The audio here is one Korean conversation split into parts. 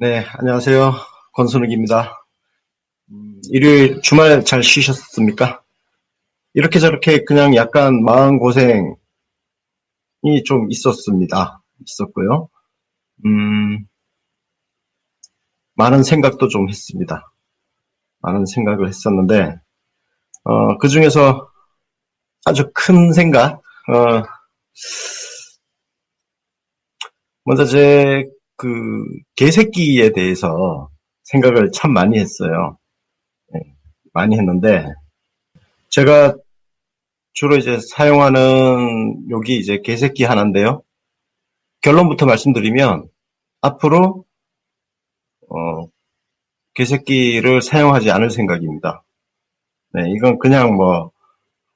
네, 안녕하세요. 권순욱입니다. 일요일 주말 잘 쉬셨습니까? 이렇게 저렇게 그냥 약간 마음고생이 좀 있었고요. 많은 생각도 좀 했습니다. 많은 생각을 했었는데, 그 중에서 아주 큰 생각, 먼저 개새끼에 대해서 생각을 참 많이 했어요. 네, 많이 했는데, 제가 주로 이제 사용하는 욕이 이제 개새끼 하나인데요. 결론부터 말씀드리면 앞으로 개새끼를 사용하지 않을 생각입니다. 네, 이건 그냥 뭐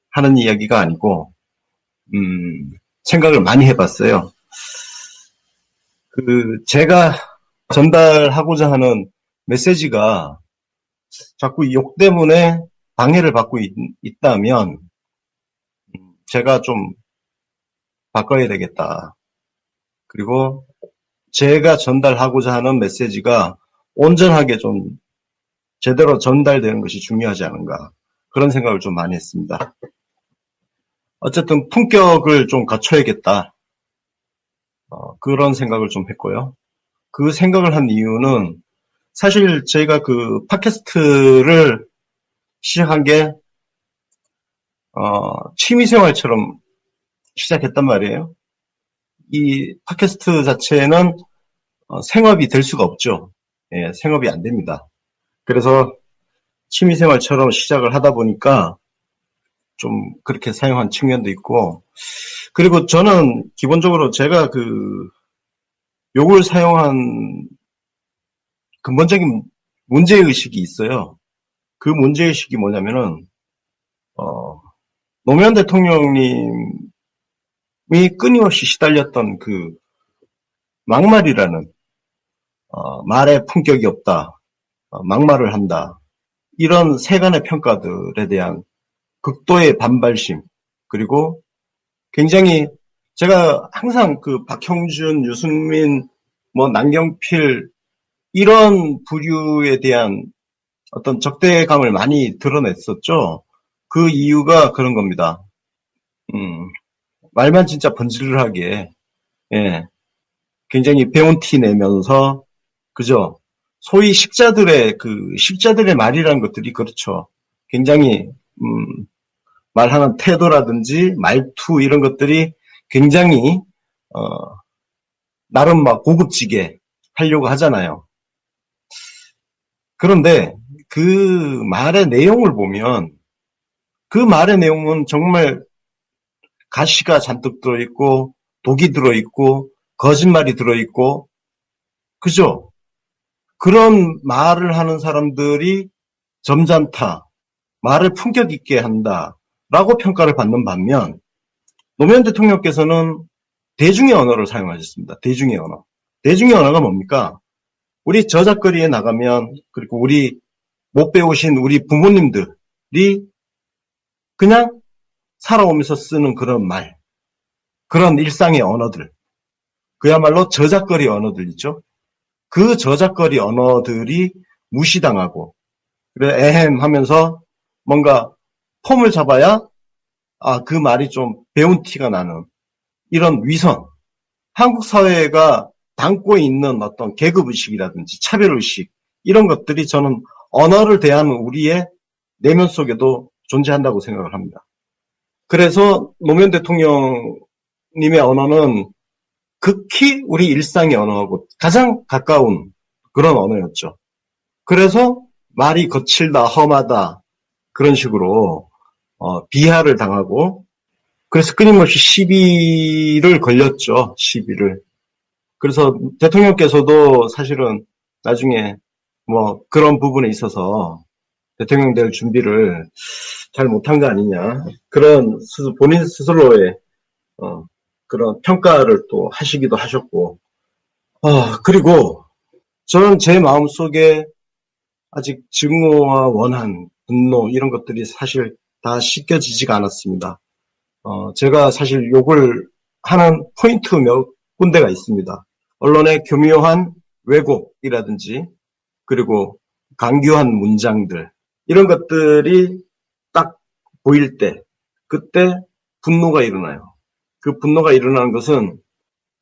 하는 이야기가 아니고 생각을 많이 해봤어요. 제가 전달하고자 하는 메시지가 자꾸 욕 때문에 방해를 받고 있다면 제가 좀 바꿔야 되겠다. 그리고 제가 전달하고자 하는 메시지가 온전하게 좀 제대로 전달되는 것이 중요하지 않은가. 그런 생각을 좀 많이 했습니다. 어쨌든 품격을 좀 갖춰야겠다. 그런 생각을 좀 했고요. 그 생각을 한 이유는 사실 저희가 그 팟캐스트를 시작한 게 취미생활처럼 시작했단 말이에요. 이 팟캐스트 자체는 생업이 될 수가 없죠. 예, 생업이 안 됩니다. 그래서 취미생활처럼 시작을 하다 보니까 좀 그렇게 사용한 측면도 있고, 그리고 저는 기본적으로 제가 욕을 사용한 근본적인 문제의식이 있어요. 그 문제의식이 뭐냐면은, 노무현 대통령님이 끊임없이 시달렸던 그 막말이라는, 말에 품격이 없다, 막말을 한다, 이런 세간의 평가들에 대한 극도의 반발심, 그리고 굉장히 제가 항상 그 박형준, 유승민, 남경필 이런 부류에 대한 어떤 적대감을 많이 드러냈었죠. 그 이유가 그런 겁니다. 말만 진짜 번질하게, 예, 굉장히 배운 티 내면서, 그죠? 소위 식자들의 말이라는 것들이 그렇죠. 굉장히, 말하는 태도라든지 말투 이런 것들이 굉장히, 나름 막 고급지게 하려고 하잖아요. 그런데 그 말의 내용을 보면 그 말의 내용은 정말 가시가 잔뜩 들어있고 독이 들어있고 거짓말이 들어있고 그죠? 그런 말을 하는 사람들이 점잖다, 말을 품격 있게 한다라고 평가를 받는 반면 노무현 대통령께서는 대중의 언어를 사용하셨습니다. 대중의 언어. 대중의 언어가 뭡니까? 우리 저작거리에 나가면 그리고 우리 못 배우신 우리 부모님들이 그냥 살아오면서 쓰는 그런 말, 그런 일상의 언어들, 그야말로 저작거리 언어들 있죠. 그 저작거리 언어들이 무시당하고 그래 에헴 하면서 뭔가 폼을 잡아야 그 말이 좀 배운 티가 나는 이런 위선, 한국 사회가 담고 있는 어떤 계급의식이라든지 차별의식 이런 것들이 저는 언어를 대하는 우리의 내면 속에도 존재한다고 생각을 합니다. 그래서 노무현 대통령님의 언어는 극히 우리 일상의 언어하고 가장 가까운 그런 언어였죠. 그래서 말이 거칠다, 험하다 그런 식으로 비하를 당하고 그래서 끊임없이 시비를 걸렸죠. 시비를. 그래서 대통령께서도 사실은 나중에 그런 부분에 있어서 대통령 될 준비를 잘 못한 거 아니냐. 그런 본인 스스로의 그런 평가를 또 하시기도 하셨고. 그리고 저는 제 마음속에 아직 증오와 원한, 분노 이런 것들이 사실 다 씻겨지지가 않았습니다. 제가 사실 욕을 하는 포인트 몇 군데가 있습니다. 언론의 교묘한 왜곡이라든지 그리고 강교한 문장들 이런 것들이 딱 보일 때 그때 분노가 일어나요. 그 분노가 일어나는 것은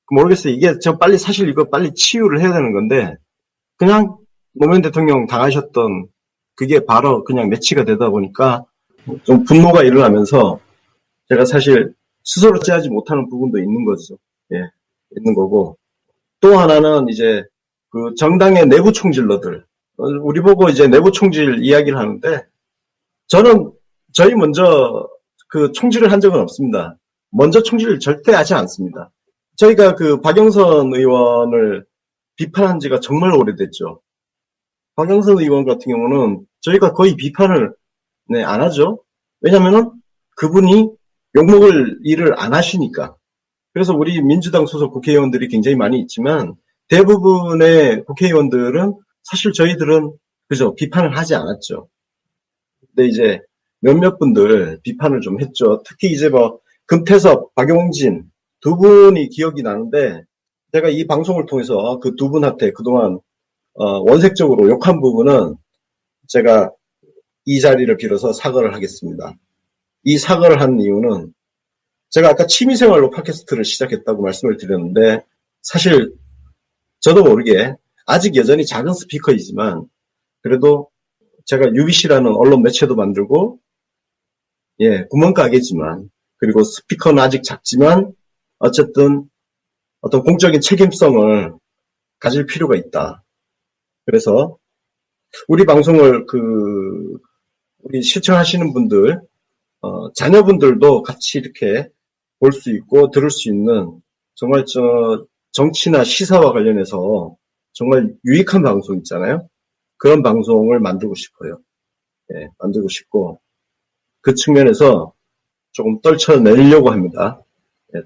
모르겠어요. 이게 사실 이거 빨리 치유를 해야 되는 건데 그냥 노무현 대통령 당하셨던 그게 바로 그냥 매치가 되다 보니까 좀 분노가 일어나면서 제가 사실 스스로 제하지 못하는 부분도 있는 거죠. 예, 있는 거고. 또 하나는 이제 그 정당의 내부 총질러들. 우리 보고 이제 내부 총질 이야기를 하는데 저희 먼저 그 총질을 한 적은 없습니다. 먼저 총질을 절대 하지 않습니다. 저희가 그 박영선 의원을 비판한 지가 정말 오래됐죠. 박영선 의원 같은 경우는 저희가 거의 비판을 안 하죠. 왜냐면은 그분이 욕먹을 일을 안 하시니까. 그래서 우리 민주당 소속 국회의원들이 굉장히 많이 있지만 대부분의 국회의원들은 사실 저희들은 그죠 비판을 하지 않았죠. 근데 이제 몇몇 분들 비판을 좀 했죠. 특히 이제 뭐 금태섭, 박용진 두 분이 기억이 나는데 제가 이 방송을 통해서 그 두 분한테 그동안 원색적으로 욕한 부분은 제가 이 자리를 빌어서 사과를 하겠습니다. 이 사과를 한 이유는 제가 아까 취미생활로 팟캐스트를 시작했다고 말씀을 드렸는데 사실 저도 모르게 아직 여전히 작은 스피커이지만 그래도 제가 UBC라는 언론 매체도 만들고 구멍가게지만 그리고 스피커는 아직 작지만 어쨌든 어떤 공적인 책임성을 가질 필요가 있다. 그래서 우리 방송을 우리 시청하시는 분들 자녀분들도 같이 이렇게 볼 수 있고 들을 수 있는 정말 정치나 시사와 관련해서 정말 유익한 방송 있잖아요. 그런 방송을 만들고 싶어요. 만들고 싶고 그 측면에서 조금 떨쳐내려고 합니다.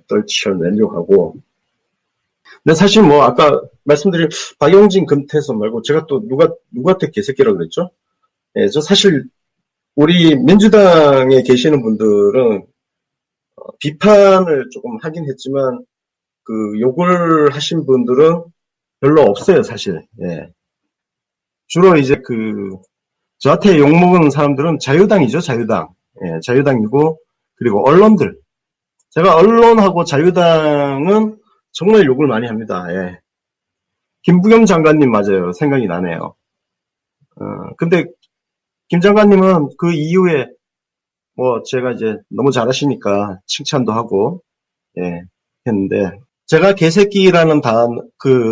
떨쳐내려고 하고 근데 사실 뭐 아까 말씀드린 박용진 금태섭 말고 제가 또 누구한테 개새끼라고 그랬죠? 저 사실 우리 민주당에 계시는 분들은 비판을 조금 하긴 했지만 그 욕을 하신 분들은 별로 없어요, 사실. 주로 이제 저한테 욕먹은 사람들은 자유당이죠, 자유당. 자유당이고 그리고 언론들. 제가 언론하고 자유당은 정말 욕을 많이 합니다. 김부겸 장관님 맞아요. 생각이 나네요. 근데 김 장관님은 그 이후에 뭐 제가 이제 너무 잘하시니까 칭찬도 하고 했는데 제가 개새끼라는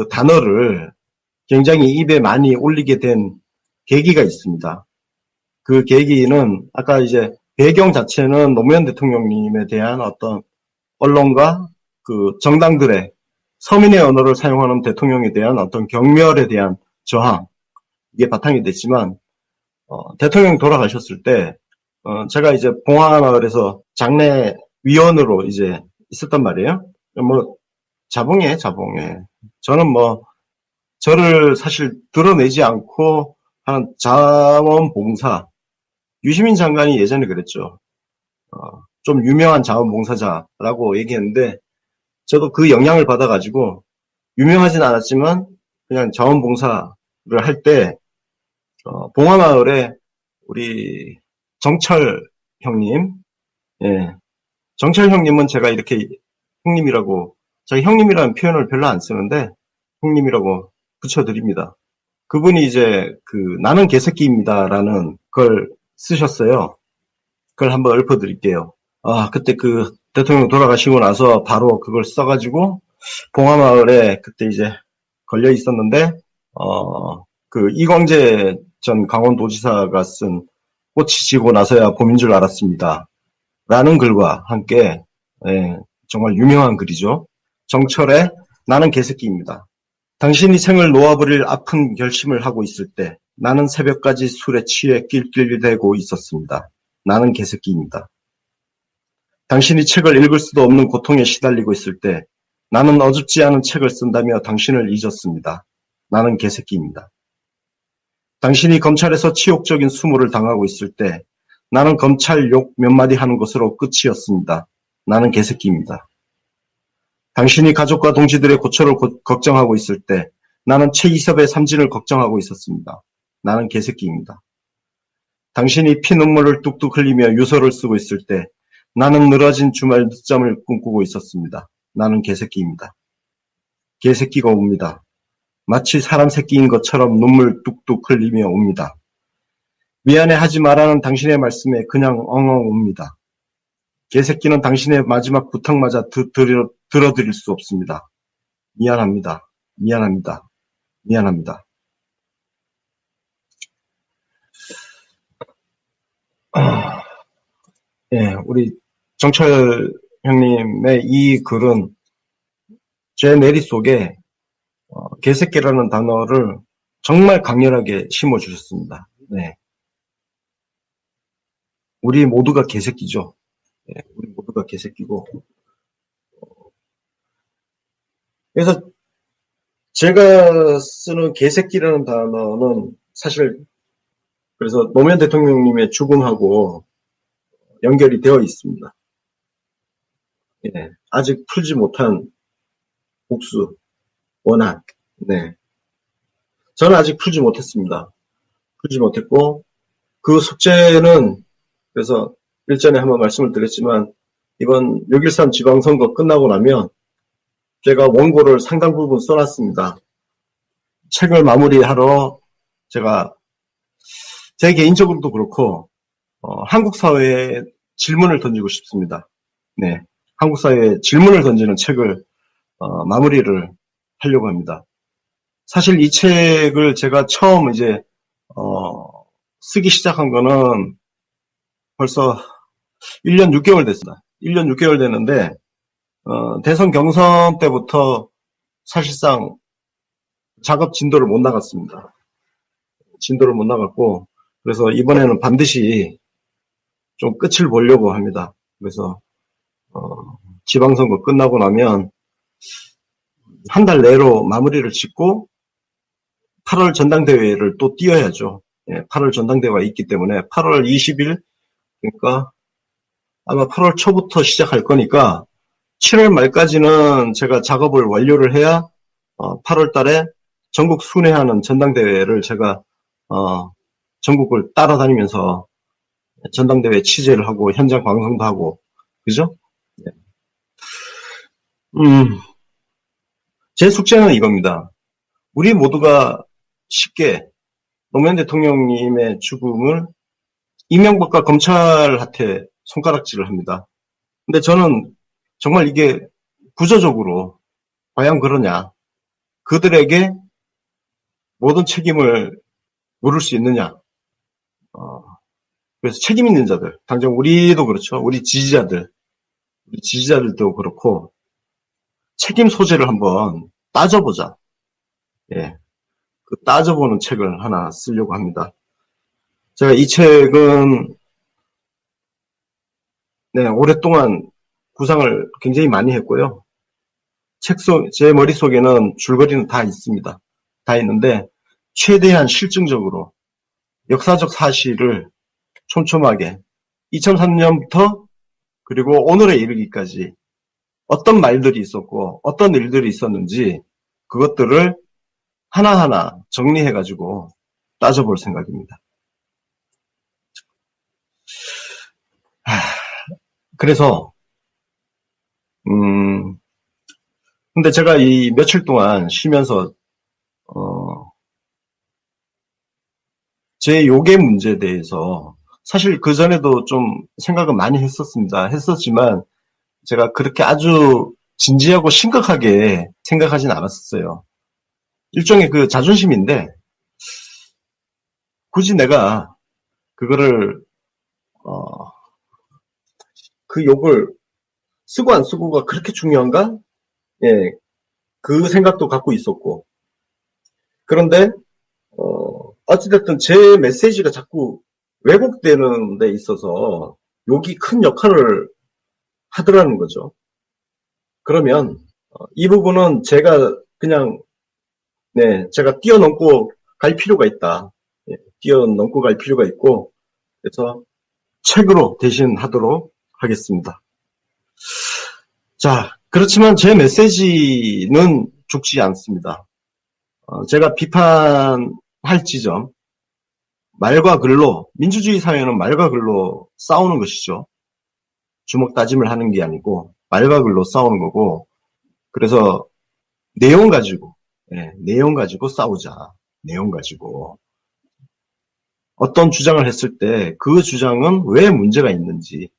단어를 굉장히 입에 많이 올리게 된 계기가 있습니다. 그 계기는 아까 이제 배경 자체는 노무현 대통령님에 대한 어떤 언론과 그 정당들의 서민의 언어를 사용하는 대통령에 대한 어떤 경멸에 대한 저항 이게 바탕이 됐지만 대통령이 돌아가셨을 때 제가 이제 봉화마을에서 장례 위원으로 이제 있었단 말이에요. 뭐 자봉이에요, 자봉에. 저는 뭐 저를 사실 드러내지 않고 하는 자원봉사. 유시민 장관이 예전에 그랬죠. 좀 유명한 자원봉사자라고 얘기했는데 저도 그 영향을 받아가지고 유명하진 않았지만 그냥 자원봉사를 할 때 봉화마을에 우리 정철 형님, 정철 형님은 제가 이렇게 형님이라고 제가 형님이라는 표현을 별로 안 쓰는데 형님이라고 붙여드립니다. 그분이 이제 나는 개새끼입니다라는 걸 쓰셨어요. 그걸 한번 읊어드릴게요. 그때 대통령 돌아가시고 나서 바로 그걸 써가지고 봉화마을에 그때 이제 걸려 있었는데 이광재 전 강원도지사가 쓴 꽃이 지고 나서야 봄인 줄 알았습니다. 라는 글과 함께 정말 유명한 글이죠. 정철의 나는 개새끼입니다. 당신이 생을 놓아버릴 아픈 결심을 하고 있을 때 나는 새벽까지 술에 취해 낄낄대고 있었습니다. 나는 개새끼입니다. 당신이 책을 읽을 수도 없는 고통에 시달리고 있을 때 나는 어줍지 않은 책을 쓴다며 당신을 잊었습니다. 나는 개새끼입니다. 당신이 검찰에서 치욕적인 수모를 당하고 있을 때 나는 검찰 욕 몇 마디 하는 것으로 끝이었습니다. 나는 개새끼입니다. 당신이 가족과 동지들의 고초를 걱정하고 있을 때 나는 최이섭의 삼진을 걱정하고 있었습니다. 나는 개새끼입니다. 당신이 피눈물을 뚝뚝 흘리며 유서를 쓰고 있을 때 나는 늘어진 주말 늦잠을 꿈꾸고 있었습니다. 나는 개새끼입니다. 개새끼가 옵니다. 마치 사람 새끼인 것처럼 눈물 뚝뚝 흘리며 옵니다. 미안해 하지 말라는 당신의 말씀에 그냥 엉엉 옵니다. 개새끼는 당신의 마지막 부탁마저 들어드릴 수 없습니다. 미안합니다. 미안합니다. 미안합니다. 예, 우리 정철 형님의 이 글은 제 머릿속에 개새끼라는 단어를 정말 강렬하게 심어주셨습니다. 네. 우리 모두가 개새끼죠. 네, 우리 모두가 개새끼고. 그래서 제가 쓰는 개새끼라는 단어는 사실 그래서 노무현 대통령님의 죽음하고 연결이 되어 있습니다. 예, 아직 풀지 못한 복수, 원한. 네. 저는 아직 풀지 못했습니다. 풀지 못했고, 그 숙제는, 그래서 일전에 한번 말씀을 드렸지만, 이번 6.13 지방선거 끝나고 나면, 제가 원고를 상당 부분 써놨습니다. 책을 마무리하러 제가, 제 개인적으로도 그렇고, 한국 사회에 질문을 던지고 싶습니다. 네. 한국 사회에 질문을 던지는 책을, 마무리를 하려고 합니다. 사실 이 책을 제가 처음 이제, 쓰기 시작한 거는 벌써 1년 6개월 됐습니다. 1년 6개월 됐는데, 대선 경선 때부터 사실상 작업 진도를 못 나갔습니다. 진도를 못 나갔고, 그래서 이번에는 반드시 좀 끝을 보려고 합니다. 그래서, 지방선거 끝나고 나면 한 달 내로 마무리를 짓고 8월 전당대회를 또 뛰어야죠. 예, 8월 전당대회가 있기 때문에 8월 20일, 그러니까 아마 8월 초부터 시작할 거니까 7월 말까지는 제가 작업을 완료를 해야 8월 달에 전국 순회하는 전당대회를 제가 전국을 따라다니면서 전당대회 취재를 하고 현장 방송도 하고, 그죠? 네. 제 숙제는 이겁니다. 우리 모두가 쉽게 노무현 대통령님의 죽음을 이명박과 검찰한테 손가락질을 합니다. 근데 저는 정말 이게 구조적으로 과연 그러냐, 그들에게 모든 책임을 물을 수 있느냐, 그래서 책임 있는 자들, 당장 우리도 그렇죠. 우리 지지자들도 그렇고 책임 소재를 한번 따져보자. 예, 그 따져보는 책을 하나 쓰려고 합니다. 제가 이 책은 네, 오랫동안 구상을 굉장히 많이 했고요. 제 머릿속에는 줄거리는 다 있습니다. 다 있는데 최대한 실증적으로 역사적 사실을 촘촘하게 2003년부터 그리고 오늘에 이르기까지 어떤 말들이 있었고 어떤 일들이 있었는지 그것들을 하나하나 정리해가지고 따져볼 생각입니다. 그래서 근데 제가 이 며칠 동안 쉬면서 제 요괴 문제에 대해서 사실 그전에도 좀 생각을 많이 했었지만 제가 그렇게 아주 진지하고 심각하게 생각하진 않았었어요. 일종의 그 자존심인데 굳이 내가 그거를 그 욕을 쓰고 안 쓰고가 그렇게 중요한가? 예, 그 생각도 갖고 있었고. 그런데 어찌됐든 제 메시지가 자꾸 왜곡되는 데 있어서 욕이 큰 역할을 하더라는 거죠. 그러면 이 부분은 제가 그냥 제가 뛰어넘고 갈 필요가 있다. 예, 뛰어넘고 갈 필요가 있고 그래서 책으로 대신 하도록 하겠습니다. 자, 그렇지만 제 메시지는 죽지 않습니다. 제가 비판할 지점, 말과 글로, 민주주의 사회는 말과 글로 싸우는 것이죠. 주먹 다짐을 하는 게 아니고 말과 글로 싸우는 거고, 그래서 내용 가지고 싸우자. 내용 가지고 어떤 주장을 했을 때 그 주장은 왜 문제가 있는지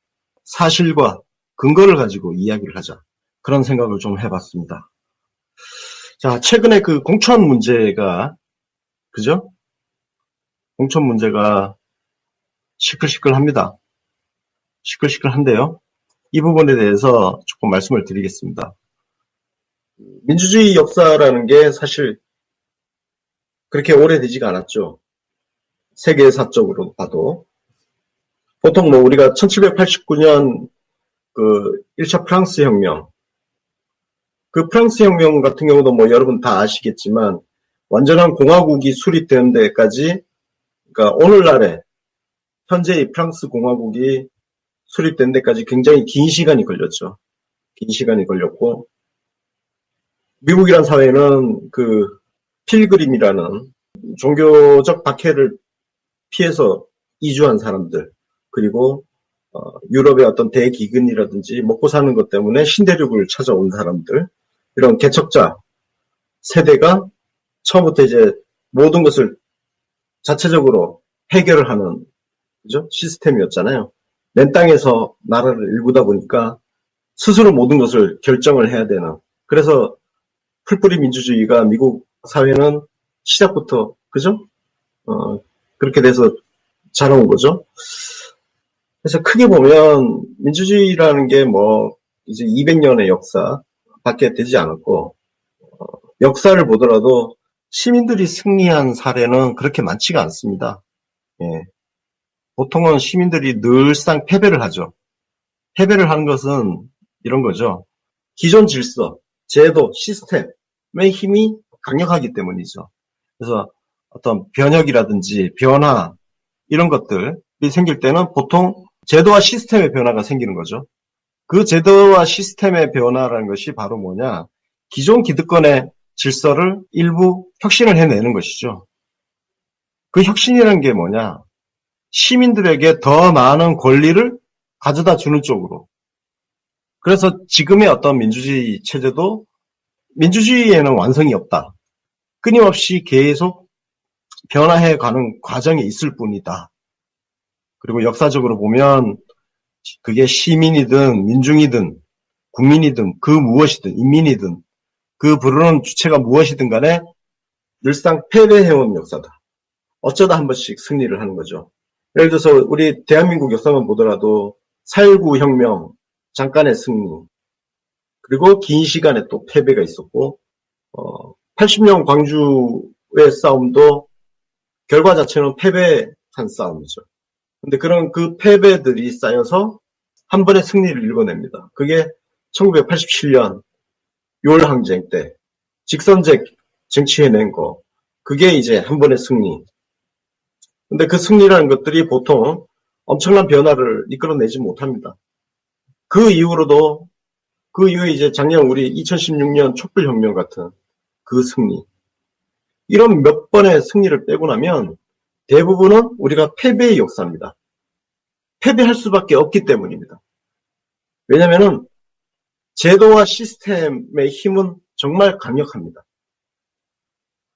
사실과 근거를 가지고 이야기를 하자. 그런 생각을 좀 해봤습니다. 자, 최근에 그 공천 문제가, 그죠? 공천 문제가 시끌시끌합니다. 시끌시끌한데요. 이 부분에 대해서 조금 말씀을 드리겠습니다. 민주주의 역사라는 게 사실 그렇게 오래되지가 않았죠. 세계사적으로 봐도. 보통 뭐 우리가 1789년 그 1차 프랑스 혁명, 그 프랑스 혁명 같은 경우도 뭐 여러분 다 아시겠지만 완전한 공화국이 수립되는 데까지, 그러니까 오늘날에 현재의 프랑스 공화국이 수립된 데까지 굉장히 긴 시간이 걸렸죠. 긴 시간이 걸렸고, 미국이란 사회는 그 필그림이라는 종교적 박해를 피해서 이주한 사람들, 그리고 유럽의 어떤 대기근이라든지 먹고 사는 것 때문에 신대륙을 찾아온 사람들, 이런 개척자 세대가 처음부터 이제 모든 것을 자체적으로 해결을 하는, 그죠? 시스템이었잖아요. 맨 땅에서 나라를 일구다 보니까 스스로 모든 것을 결정을 해야 되는. 그래서 풀뿌리 민주주의가 미국 사회는 시작부터, 그죠? 그렇게 돼서 자라온 거죠. 그래서 크게 보면 민주주의라는 게 뭐 이제 200년의 역사밖에 되지 않았고, 역사를 보더라도 시민들이 승리한 사례는 그렇게 많지가 않습니다. 예. 보통은 시민들이 늘상 패배를 하죠. 패배를 하는 것은 이런 거죠. 기존 질서, 제도, 시스템의 힘이 강력하기 때문이죠. 그래서 어떤 변혁이라든지 변화, 이런 것들이 생길 때는 보통 제도와 시스템의 변화가 생기는 거죠. 그 제도와 시스템의 변화라는 것이 바로 뭐냐? 기존 기득권의 질서를 일부 혁신을 해내는 것이죠. 그 혁신이라는 게 뭐냐? 시민들에게 더 많은 권리를 가져다 주는 쪽으로. 그래서 지금의 어떤 민주주의 체제도 민주주의에는 완성이 없다. 끊임없이 계속 변화해가는 과정에 있을 뿐이다. 그리고 역사적으로 보면 그게 시민이든 민중이든 국민이든 그 무엇이든 인민이든 그 부르는 주체가 무엇이든 간에 늘상 패배해온 역사다. 어쩌다 한 번씩 승리를 하는 거죠. 예를 들어서 우리 대한민국 역사만 보더라도 4.19 혁명 잠깐의 승리, 그리고 긴 시간에 또 패배가 있었고, 80년 광주의 싸움도 결과 자체는 패배한 싸움이죠. 근데 그런 그 패배들이 쌓여서 한 번의 승리를 일궈냅니다. 그게 1987년 6월 항쟁 때 직선제 쟁취해낸 거, 그게 이제 한 번의 승리. 근데 그 승리라는 것들이 보통 엄청난 변화를 이끌어내지 못합니다. 그 이후로도, 그 이후에 이제 작년 우리 2016년 촛불혁명 같은 그 승리, 이런 몇 번의 승리를 빼고 나면 대부분은 우리가 패배의 역사입니다. 패배할 수밖에 없기 때문입니다. 왜냐면은 제도와 시스템의 힘은 정말 강력합니다.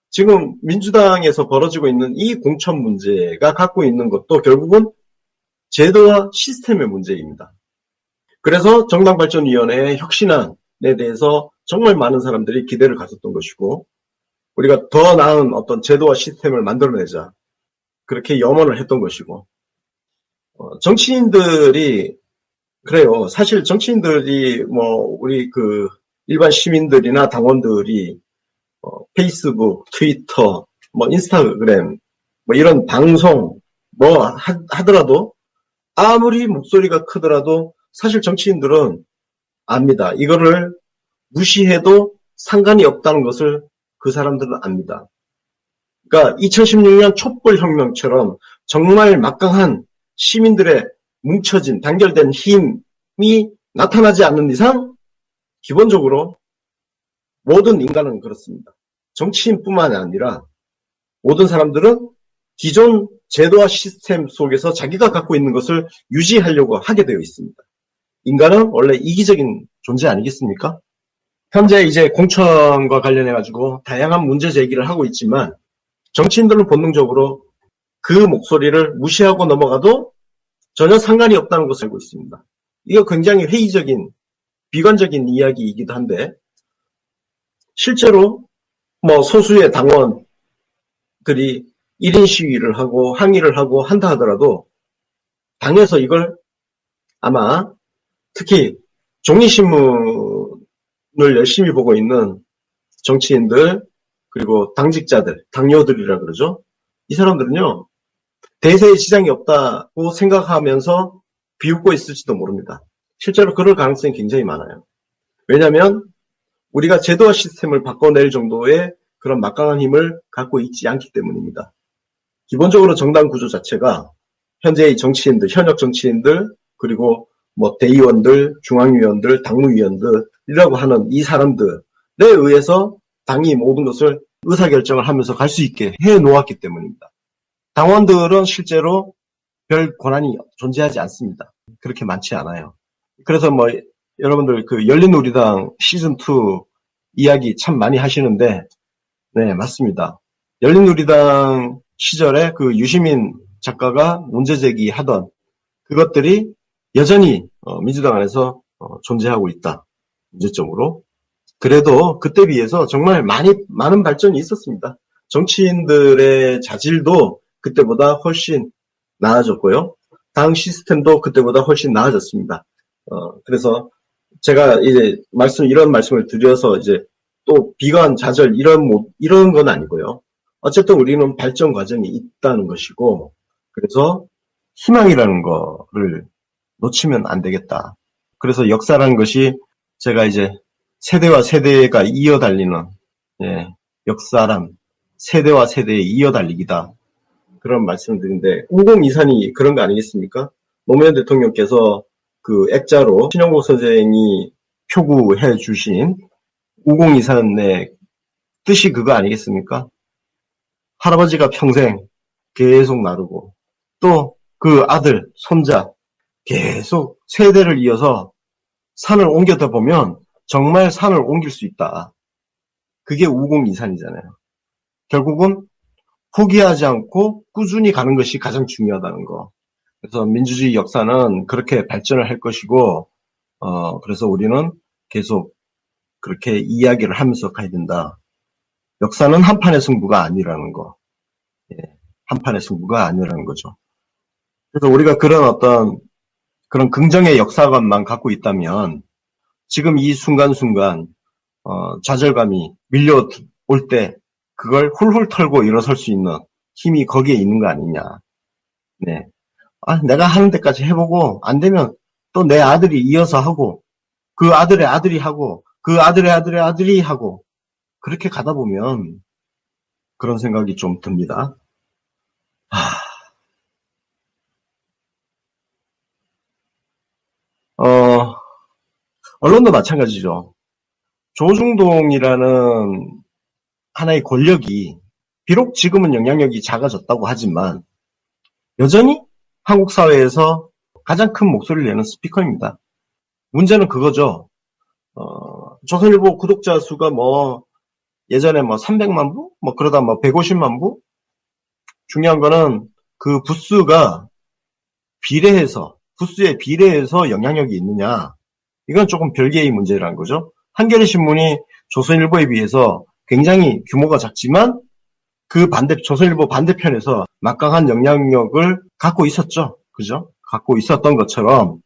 지금 민주당에서 벌어지고 있는 이 공천 문제가 갖고 있는 것도 결국은 제도와 시스템의 문제입니다. 그래서 정당발전위원회의 혁신안에 대해서 정말 많은 사람들이 기대를 가졌던 것이고, 우리가 더 나은 어떤 제도와 시스템을 만들어내자, 그렇게 염원을 했던 것이고, 정치인들이, 그래요. 사실 정치인들이 우리 그 일반 시민들이나 당원들이 페이스북, 트위터, 인스타그램, 이런 방송, 하더라도, 아무리 목소리가 크더라도 사실 정치인들은 압니다. 이거를 무시해도 상관이 없다는 것을 그 사람들은 압니다. 그러니까 2016년 촛불혁명처럼 정말 막강한 시민들의 뭉쳐진, 단결된 힘이 나타나지 않는 이상 기본적으로 모든 인간은 그렇습니다. 정치인뿐만 아니라 모든 사람들은 기존 제도와 시스템 속에서 자기가 갖고 있는 것을 유지하려고 하게 되어 있습니다. 인간은 원래 이기적인 존재 아니겠습니까? 현재 이제 공천과 관련해가지고 다양한 문제 제기를 하고 있지만 정치인들은 본능적으로 그 목소리를 무시하고 넘어가도 전혀 상관이 없다는 것을 알고 있습니다. 이거 굉장히 회의적인, 비관적인 이야기이기도 한데 실제로 뭐 소수의 당원들이 1인 시위를 하고 항의를 하고 한다 하더라도 당에서 이걸 아마 특히 종이신문을 열심히 보고 있는 정치인들 그리고 당직자들, 당뇨들이라 그러죠. 이 사람들은요. 대세에 지장이 없다고 생각하면서 비웃고 있을지도 모릅니다. 실제로 그럴 가능성이 굉장히 많아요. 왜냐하면 우리가 제도와 시스템을 바꿔낼 정도의 그런 막강한 힘을 갖고 있지 않기 때문입니다. 기본적으로 정당 구조 자체가 현재의 정치인들, 현역 정치인들, 그리고 뭐 대의원들, 중앙위원들, 당무위원들이라고 하는 이 사람들에 의해서 당이 모든 것을 의사결정을 하면서 갈 수 있게 해놓았기 때문입니다. 당원들은 실제로 별 권한이 존재하지 않습니다. 그렇게 많지 않아요. 그래서 뭐 여러분들 그 열린우리당 시즌2 이야기 참 많이 하시는데 네, 맞습니다. 열린우리당 시절에 그 유시민 작가가 문제 제기하던 그것들이 여전히 민주당 안에서 존재하고 있다. 문제점으로. 그래도 그때 비해서 정말 많은 발전이 있었습니다. 정치인들의 자질도 그때보다 훨씬 나아졌고요. 당 시스템도 그때보다 훨씬 나아졌습니다. 그래서 제가 이제 이런 말씀을 드려서 이제 또 비관, 좌절 이런 건 아니고요. 어쨌든 우리는 발전 과정이 있다는 것이고, 그래서 희망이라는 거를 놓치면 안 되겠다. 그래서 역사라는 것이 제가 이제 세대와 세대가 이어달리는, 역사란 세대와 세대의 이어달리기다. 그런 말씀을 드리는데, 5023이 그런 거 아니겠습니까? 노무현 대통령께서 그 액자로 신영복 선생이 표구해 주신 5023의 뜻이 그거 아니겠습니까? 할아버지가 평생 계속 나르고 또 그 아들, 손자 계속 세대를 이어서 산을 옮겨다 보면 정말 산을 옮길 수 있다. 그게 5023이잖아요. 결국은 포기하지 않고 꾸준히 가는 것이 가장 중요하다는 거. 그래서 민주주의 역사는 그렇게 발전을 할 것이고, 그래서 우리는 계속 그렇게 이야기를 하면서 가야 된다. 역사는 한판의 승부가 아니라는 거. 한판의 승부가 아니라는 거죠. 그래서 우리가 그런 긍정의 역사관만 갖고 있다면, 지금 이 순간순간, 좌절감이 밀려올 때, 그걸 훌훌 털고 일어설 수 있는 힘이 거기에 있는 거 아니냐. 네. 내가 하는 데까지 해보고, 안 되면 또 내 아들이 이어서 하고, 그 아들의 아들이 하고, 그 아들의 아들의 아들이 하고, 그렇게 가다 보면, 그런 생각이 좀 듭니다. 언론도 마찬가지죠. 조중동이라는 하나의 권력이, 비록 지금은 영향력이 작아졌다고 하지만, 여전히 한국 사회에서 가장 큰 목소리를 내는 스피커입니다. 문제는 그거죠. 조선일보 구독자 수가 예전에 300만 부? 그러다 150만 부? 중요한 거는 그 부수가 부수에 비례해서 영향력이 있느냐. 이건 조금 별개의 문제라는 거죠. 한겨레 신문이 조선일보에 비해서 굉장히 규모가 작지만 조선일보 반대편에서 막강한 영향력을 갖고 있었죠. 그죠? 갖고 있었던 것처럼,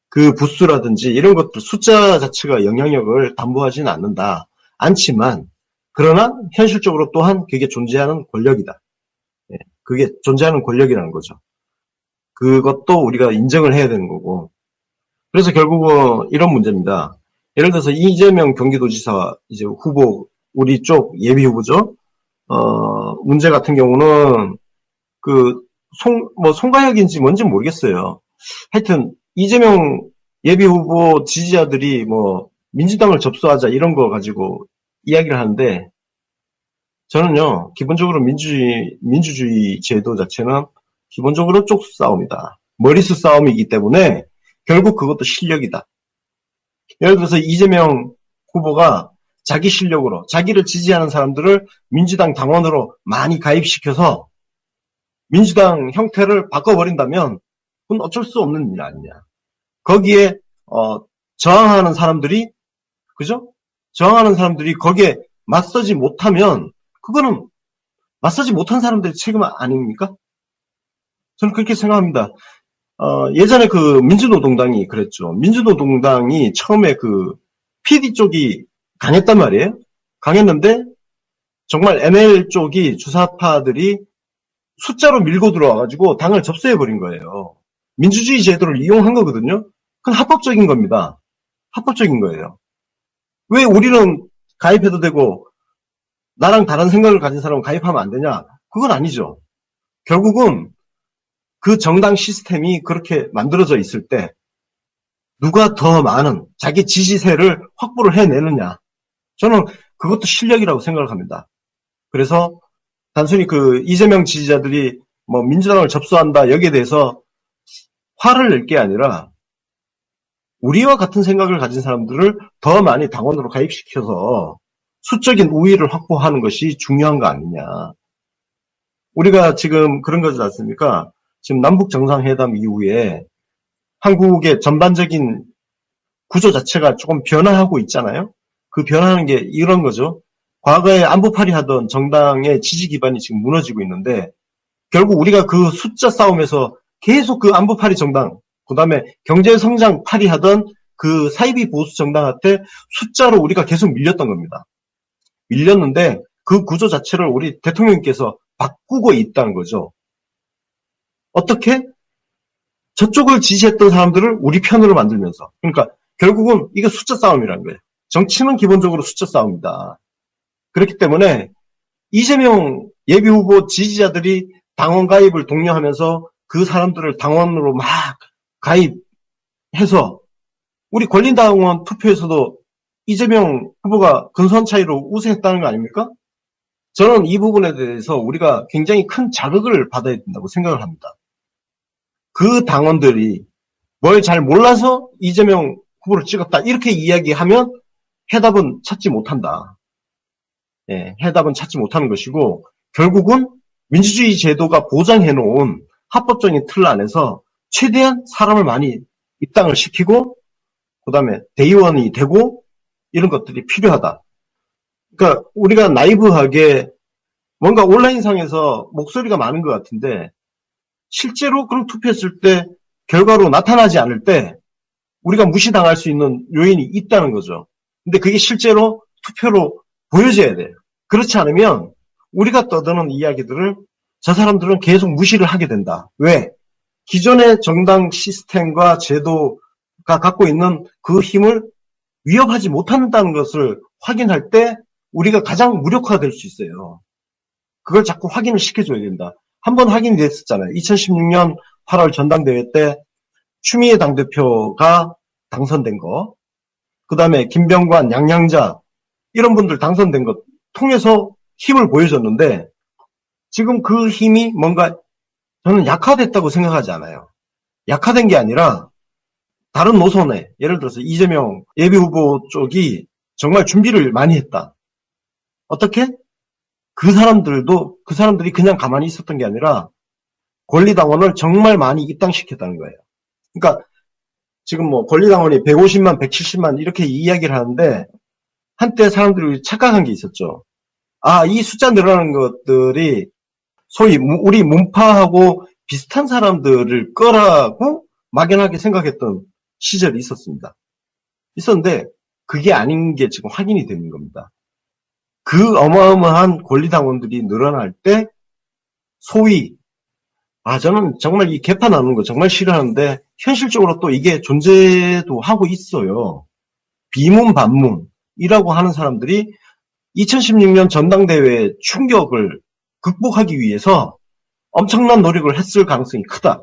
그 부수라든지 이런 것들 숫자 자체가 영향력을 담보하지는 않지만, 그러나 현실적으로 또한 그게 존재하는 권력이다. 그게 존재하는 권력이라는 거죠. 그것도 우리가 인정을 해야 되는 거고. 그래서 결국은 이런 문제입니다. 예를 들어서 이재명 경기도지사 이제 후보, 우리 쪽 예비 후보죠. 문제 같은 경우는 송가혁인지 뭔지 모르겠어요. 하여튼 이재명 예비 후보 지지자들이 민주당을 접수하자 이런 거 가지고 이야기를 하는데, 저는요, 기본적으로 민주주의 제도 자체는 기본적으로 쪽수 싸움이다. 머리수 싸움이기 때문에 결국 그것도 실력이다. 예를 들어서 이재명 후보가 자기 실력으로 자기를 지지하는 사람들을 민주당 당원으로 많이 가입시켜서 민주당 형태를 바꿔버린다면 그건 어쩔 수 없는 일 아니냐. 거기에 저항하는 사람들이, 그죠? 저항하는 사람들이 거기에 맞서지 못하면 그거는 맞서지 못한 사람들의 책임 아닙니까? 저는 그렇게 생각합니다. 예전에 그 민주노동당이 그랬죠. 민주노동당이 처음에 그 PD 쪽이 강했단 말이에요. 강했는데 정말 ML 쪽이 주사파들이 숫자로 밀고 들어와가지고 당을 접수해버린 거예요. 민주주의 제도를 이용한 거거든요. 그건 합법적인 겁니다. 합법적인 거예요. 왜 우리는 가입해도 되고 나랑 다른 생각을 가진 사람은 가입하면 안 되냐? 그건 아니죠. 결국은 그 정당 시스템이 그렇게 만들어져 있을 때 누가 더 많은 자기 지지세를 확보를 해내느냐. 저는 그것도 실력이라고 생각을 합니다. 그래서 단순히 그 이재명 지지자들이 뭐 민주당을 접수한다 여기에 대해서 화를 낼 게 아니라 우리와 같은 생각을 가진 사람들을 더 많이 당원으로 가입시켜서 수적인 우위를 확보하는 것이 중요한 거 아니냐. 우리가 지금 그런 거지 않습니까? 지금 남북 정상회담 이후에 한국의 전반적인 구조 자체가 조금 변화하고 있잖아요. 그 변화하는 게 이런 거죠. 과거에 안보파리 하던 정당의 지지 기반이 지금 무너지고 있는데 결국 우리가 그 숫자 싸움에서 계속 그 안보파리 정당, 그 다음에 경제성장 파리 하던 그 사이비 보수 정당한테 숫자로 우리가 계속 밀렸던 겁니다. 밀렸는데 그 구조 자체를 우리 대통령께서 바꾸고 있다는 거죠. 어떻게? 저쪽을 지지했던 사람들을 우리 편으로 만들면서. 그러니까 결국은 이게 숫자 싸움이라는 거예요. 정치는 기본적으로 숫자 싸움이다. 그렇기 때문에 이재명 예비후보 지지자들이 당원 가입을 독려하면서 그 사람들을 당원으로 막 가입해서 우리 권린당원 투표에서도 이재명 후보가 근소한 차이로 우세했다는 거 아닙니까? 저는 이 부분에 대해서 우리가 굉장히 큰 자극을 받아야 된다고 생각을 합니다. 그 당원들이 뭘 잘 몰라서 이재명 후보를 찍었다 이렇게 이야기하면 해답은 찾지 못한다. 예, 해답은 찾지 못하는 것이고 결국은 민주주의 제도가 보장해놓은 합법적인 틀 안에서 최대한 사람을 많이 입당을 시키고 그 다음에 대의원이 되고 이런 것들이 필요하다. 그러니까 우리가 나이브하게 뭔가 온라인상에서 목소리가 많은 것 같은데 실제로 그런 투표했을 때 결과로 나타나지 않을 때 우리가 무시당할 수 있는 요인이 있다는 거죠. 근데 그게 실제로 투표로 보여져야 돼요. 그렇지 않으면 우리가 떠드는 이야기들을 저 사람들은 계속 무시를 하게 된다. 왜? 기존의 정당 시스템과 제도가 갖고 있는 그 힘을 위협하지 못한다는 것을 확인할 때 우리가 가장 무력화될 수 있어요. 그걸 자꾸 확인을 시켜줘야 된다. 한번 확인이 됐었잖아요. 2016년 8월 전당대회 때 추미애 당대표가 당선된 거, 그 다음에 김병관, 양양자 이런 분들 당선된 것 통해서 힘을 보여줬는데 지금 그 힘이 뭔가 저는 약화됐다고 생각하지 않아요. 약화된 게 아니라 다른 노선에 예를 들어서 이재명 예비후보 쪽이 정말 준비를 많이 했다. 어떻게? 그 사람들이 그냥 가만히 있었던 게 아니라 권리당원을 정말 많이 입당시켰다는 거예요. 그러니까 지금 뭐 권리당원이 150만, 170만 이렇게 이야기를 하는데 한때 사람들이 착각한 게 있었죠. 아, 이 숫자 늘어나는 것들이 소위 우리 문파하고 비슷한 사람들을 거라고 막연하게 생각했던 시절이 있었습니다. 있었는데 그게 아닌 게 지금 확인이 되는 겁니다. 그 어마어마한 권리당원들이 늘어날 때 소위 저는 정말 이 개파 나누는 거 정말 싫어하는데 현실적으로 또 이게 존재도 하고 있어요. 비문반문이라고 하는 사람들이 2016년 전당대회 충격을 극복하기 위해서 엄청난 노력을 했을 가능성이 크다.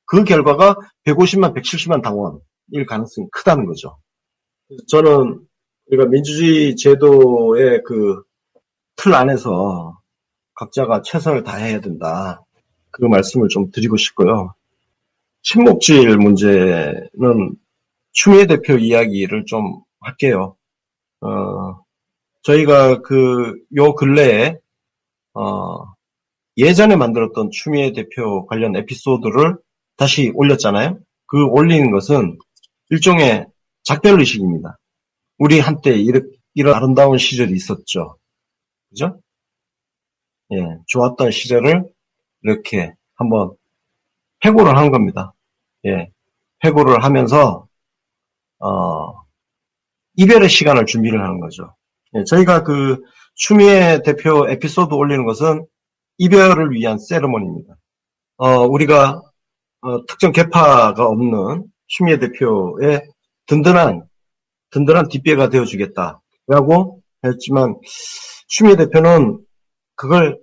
그 결과가 150만, 170만 당원일 가능성이 크다는 거죠. 저는 우리가 민주주의 제도의 그 틀 안에서 각자가 최선을 다해야 된다. 그 말씀을 좀 드리고 싶고요. 친목질 문제는 추미애 대표 이야기를 좀 할게요. 저희가 요 근래에, 예전에 만들었던 추미애 대표 관련 에피소드를 다시 올렸잖아요. 그 올리는 것은 일종의 작별의식입니다. 우리 한때 이런 아름다운 시절이 있었죠. 그죠? 예, 좋았던 시절을 이렇게 한번 회고를 한 겁니다. 예, 회고를 하면서, 이별의 시간을 준비를 하는 거죠. 예, 저희가 그 추미애 대표 에피소드 올리는 것은 이별을 위한 세레모니입니다. 우리가 특정 계파가 없는 추미애 대표의 든든한 뒷배가 되어주겠다라고 했지만 추미애 대표는 그걸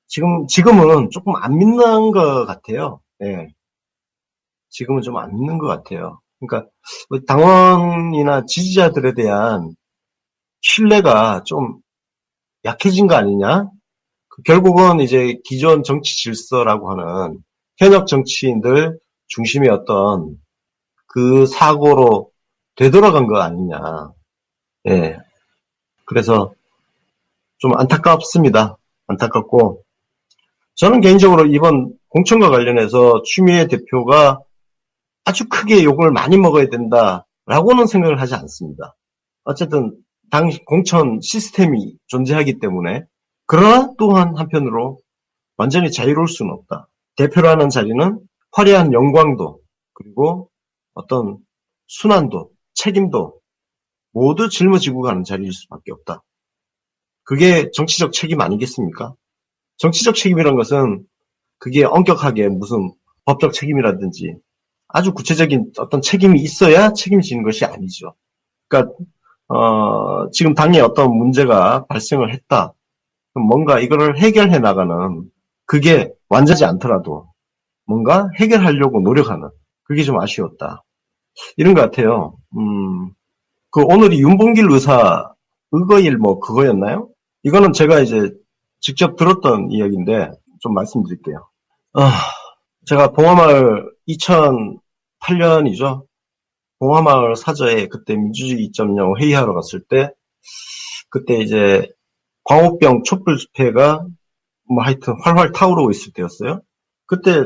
지금은 조금 안 믿는 것 같아요. 예. 지금은 좀 안 믿는 것 같아요. 그러니까 당원이나 지지자들에 대한 신뢰가 좀 약해진 거 아니냐? 결국은 이제 기존 정치 질서라고 하는 현역 정치인들 중심의 어떤 그 사고로 되돌아간 거 아니냐. 예. 그래서 좀 안타깝습니다. 안타깝고, 저는 개인적으로 이번 공천과 관련해서 추미애 대표가 아주 크게 욕을 많이 먹어야 된다라고는 생각을 하지 않습니다. 어쨌든 당시 공천 시스템이 존재하기 때문에, 그러나 또한 한편으로 완전히 자유로울 수는 없다. 대표라는 자리는 화려한 영광도 그리고 어떤 순환도 책임도 모두 짊어지고 가는 자리일 수밖에 없다. 그게 정치적 책임 아니겠습니까? 정치적 책임이란 것은 그게 엄격하게 무슨 법적 책임이라든지 아주 구체적인 어떤 책임이 있어야 책임지는 것이 아니죠. 그러니까 지금 당에 어떤 문제가 발생을 했다. 그럼 뭔가 이거를 해결해 나가는, 그게 완전하지 않더라도 뭔가 해결하려고 노력하는, 그게 좀 아쉬웠다. 이런 것 같아요. 그 오늘이 윤봉길 의사 의거일 그거였나요? 이거는 제가 이제 직접 들었던 이야기인데 좀 말씀드릴게요. 제가 봉화마을 2008년이죠. 봉화마을 사저에 그때 민주주의 2.0 회의하러 갔을 때, 그때 이제 광우병 촛불 집회가 하여튼 활활 타오르고 있을 때였어요. 그때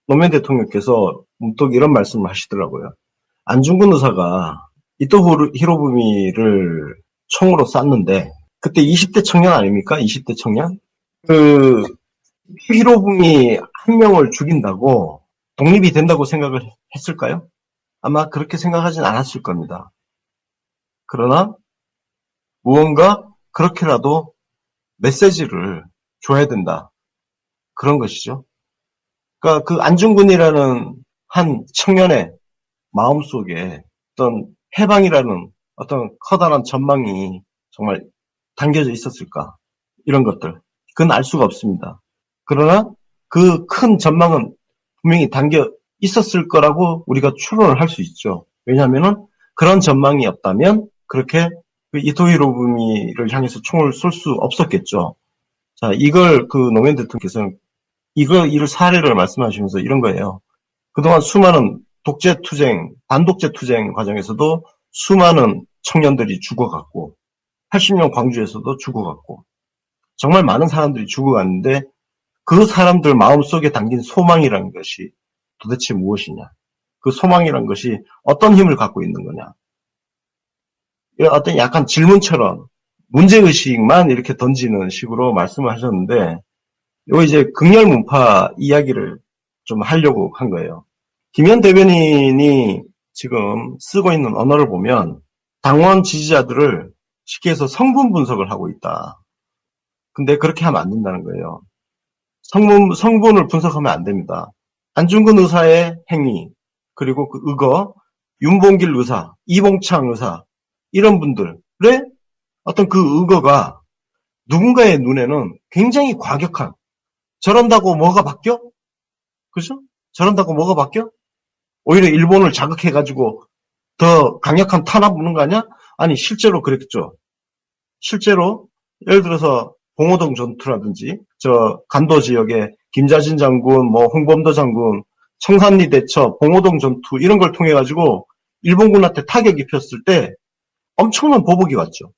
노무현 대통령께서 문득 이런 말씀을 하시더라고요. 안중근 의사가 이토 히로부미를 총으로 쐈는데, 그때 20대 청년 아닙니까? 20대 청년? 그 히로부미 한 명을 죽인다고 독립이 된다고 생각을 했을까요? 아마 그렇게 생각하진 않았을 겁니다. 그러나 무언가 그렇게라도 메시지를 줘야 된다. 그런 것이죠. 그러니까 그 안중근이라는 한 청년의 마음속에 어떤 해방이라는 어떤 커다란 전망이 정말 담겨져 있었을까? 이런 것들. 그건 알 수가 없습니다. 그러나 그 큰 전망은 분명히 담겨 있었을 거라고 우리가 추론을 할 수 있죠. 왜냐하면은 그런 전망이 없다면 그렇게 이토 히로부미를 향해서 총을 쏠 수 없었겠죠. 자, 이걸 그 노무현 대통령께서는 이를 사례를 말씀하시면서 이런 거예요. 그동안 수많은 독재 투쟁, 반독재 투쟁 과정에서도 수많은 청년들이 죽어갔고, 80년 광주에서도 죽어갔고, 정말 많은 사람들이 죽어갔는데 그 사람들 마음속에 담긴 소망이라는 것이 도대체 무엇이냐? 그 소망이라는 것이 어떤 힘을 갖고 있는 거냐? 이런 어떤 약간 질문처럼 문제의식만 이렇게 던지는 식으로 말씀을 하셨는데, 요 이제 극렬 문파 이야기를 좀 하려고 한 거예요. 김현 대변인이 지금 쓰고 있는 언어를 보면 당원 지지자들을 쉽게 해서 성분 분석을 하고 있다. 근데 그렇게 하면 안 된다는 거예요. 성분을 분석하면 안 됩니다. 안중근 의사의 행위, 그리고 그 의거, 윤봉길 의사, 이봉창 의사, 이런 분들의 어떤 그 의거가 누군가의 눈에는 굉장히 과격한, 저런다고 뭐가 바뀌어? 그죠? 저런다고 뭐가 바뀌어? 오히려 일본을 자극해가지고 더 강력한 탄압 오는 거 아니야? 아니, 실제로 그랬죠. 실제로, 예를 들어서, 봉오동 전투라든지, 저, 간도 지역에 김자진 장군, 뭐, 홍범도 장군, 청산리 대처, 봉오동 전투, 이런 걸 통해가지고, 일본군한테 타격 입혔을 때, 엄청난 보복이 왔죠.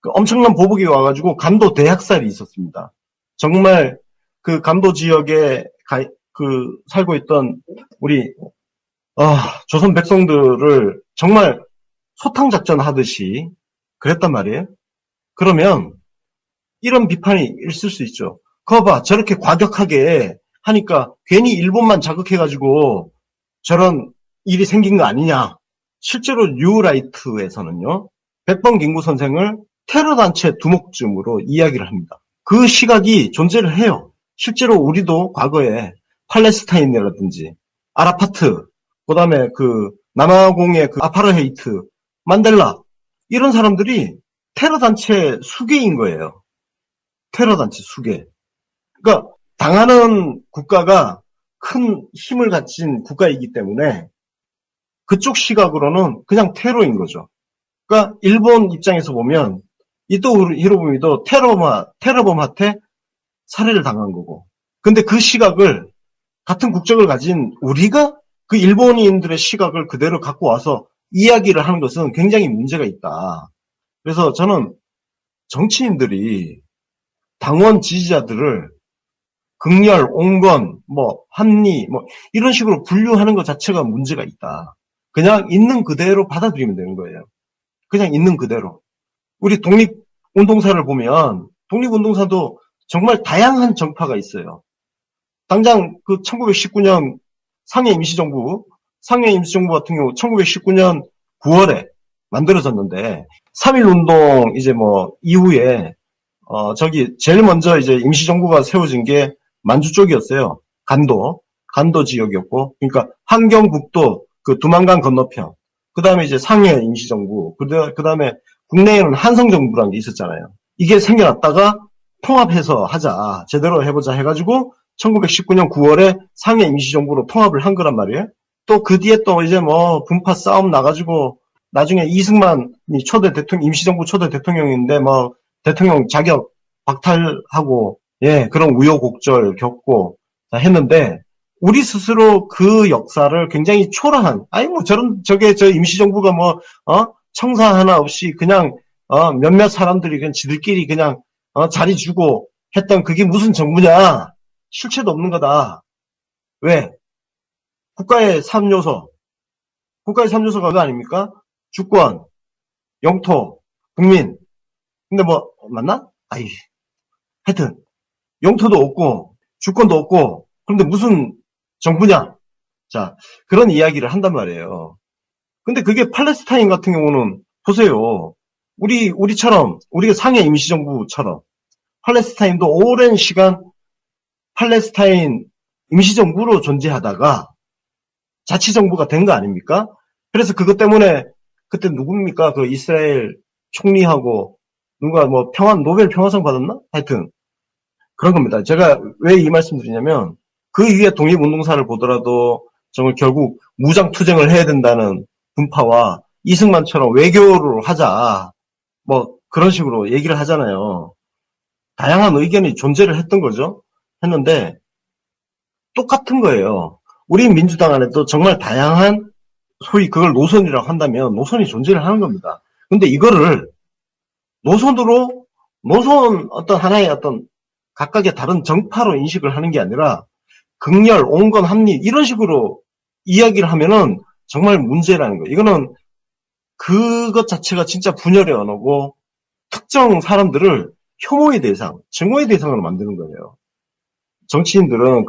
그 엄청난 보복이 와가지고, 간도 대학살이 있었습니다. 정말, 그 간도 지역에, 살고 있던, 우리, 조선 백성들을 정말 소탕작전 하듯이 그랬단 말이에요. 그러면 이런 비판이 있을 수 있죠. 그거 봐, 저렇게 과격하게 하니까 괜히 일본만 자극해가지고 저런 일이 생긴 거 아니냐. 실제로 뉴라이트에서는요. 백범김구 선생을 테러단체 두목쯤으로 이야기를 합니다. 그 시각이 존재를 해요. 실제로 우리도 과거에 팔레스타인이라든지 아라파트, 그 다음에 그 남아공의 그 아파르헤이트, 만델라 이런 사람들이 테러단체 수괴인 거예요. 테러단체 수괴. 그러니까 당하는 국가가 큰 힘을 가진 국가이기 때문에 그쪽 시각으로는 그냥 테러인 거죠. 그러니까 일본 입장에서 보면 이토 히로부미도 테러범한테 살해를 당한 거고. 근데 그 시각을 같은 국적을 가진 우리가 그 일본인들의 시각을 그대로 갖고 와서 이야기를 하는 것은 굉장히 문제가 있다. 그래서 저는 정치인들이 당원 지지자들을 극렬, 온건, 뭐 합리, 뭐 이런 식으로 분류하는 것 자체가 문제가 있다. 그냥 있는 그대로 받아들이면 되는 거예요. 그냥 있는 그대로. 우리 독립운동사를 보면 독립운동사도 정말 다양한 정파가 있어요. 당장 그 1919년 상해 임시정부 같은 경우 1919년 9월에 만들어졌는데 3.1운동 이제 뭐 이후에 저기 제일 먼저 이제 임시정부가 세워진 게 만주 쪽이었어요. 간도 지역이었고, 그러니까 함경북도 그 두만강 건너편, 그 다음에 이제 상해 임시정부, 그 다음에 국내에는 한성정부라는 게 있었잖아요. 이게 생겨났다가 통합해서 하자, 제대로 해보자 해가지고 1919년 9월에 상해 임시정부로 통합을 한 거란 말이에요. 또 그 뒤에 또 이제 뭐 분파 싸움 나가지고 나중에 이승만이 임시정부 초대 대통령인데 뭐 대통령 자격 박탈하고 예 그런 우여곡절 겪고 했는데 우리 스스로 그 역사를 굉장히 초라한 아니 뭐 저게 저 임시정부가 뭐 청사 하나 없이 그냥 몇몇 사람들이 그냥 지들끼리 그냥 자리 주고 했던 그게 무슨 정부냐 실체도 없는 거다. 왜? 국가의 3요소가 그거 아닙니까? 주권, 영토, 국민. 근데 뭐 맞나? 아이 하여튼 영토도 없고 주권도 없고 그런데 무슨 정부냐? 자 그런 이야기를 한단 말이에요. 근데 그게 팔레스타인 같은 경우는 보세요. 우리처럼 우리가 상해 임시정부처럼 팔레스타인도 오랜 시간 팔레스타인 임시정부로 존재하다가 자치정부가 된 거 아닙니까? 그래서 그것 때문에 그때 누굽니까? 그 이스라엘 총리하고 누가 뭐 노벨 평화상 받았나? 하여튼 그런 겁니다. 제가 왜 이 말씀 드리냐면 그 이후에 독립운동사를 보더라도 정말 결국 무장투쟁을 해야 된다는 분파와 이승만처럼 외교를 하자 뭐 그런 식으로 얘기를 하잖아요. 다양한 의견이 존재를 했던 거죠. 했는데 똑같은 거예요. 우리 민주당 안에도 정말 다양한 소위 그걸 노선이라고 한다면 노선이 존재를 하는 겁니다. 근데 이거를 노선 어떤 하나의 어떤 각각의 다른 정파로 인식을 하는 게 아니라 극렬, 온건, 합리 이런 식으로 이야기를 하면은 정말 문제라는 거예요. 이거는 그것 자체가 진짜 분열의 언어고 특정 사람들을 혐오의 대상, 증오의 대상으로 만드는 거예요. 정치인들은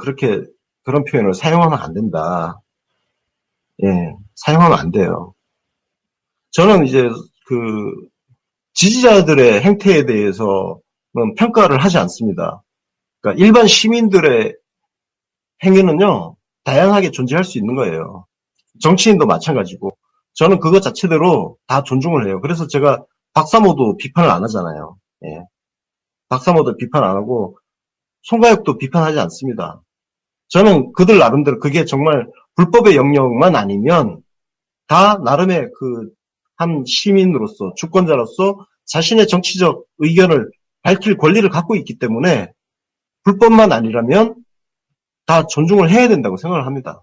그런 표현을 사용하면 안 된다. 예, 사용하면 안 돼요. 저는 이제 지지자들의 행태에 대해서는 평가를 하지 않습니다. 그러니까 일반 시민들의 행위는요, 다양하게 존재할 수 있는 거예요. 정치인도 마찬가지고. 저는 그것 자체대로 다 존중을 해요. 그래서 제가 박사모도 비판을 안 하잖아요. 예. 박사모도 비판 안 하고, 송가혁도 비판하지 않습니다. 저는 그들 나름대로 그게 정말 불법의 영역만 아니면 다 나름의 한 시민으로서, 주권자로서 자신의 정치적 의견을 밝힐 권리를 갖고 있기 때문에 불법만 아니라면 다 존중을 해야 된다고 생각을 합니다.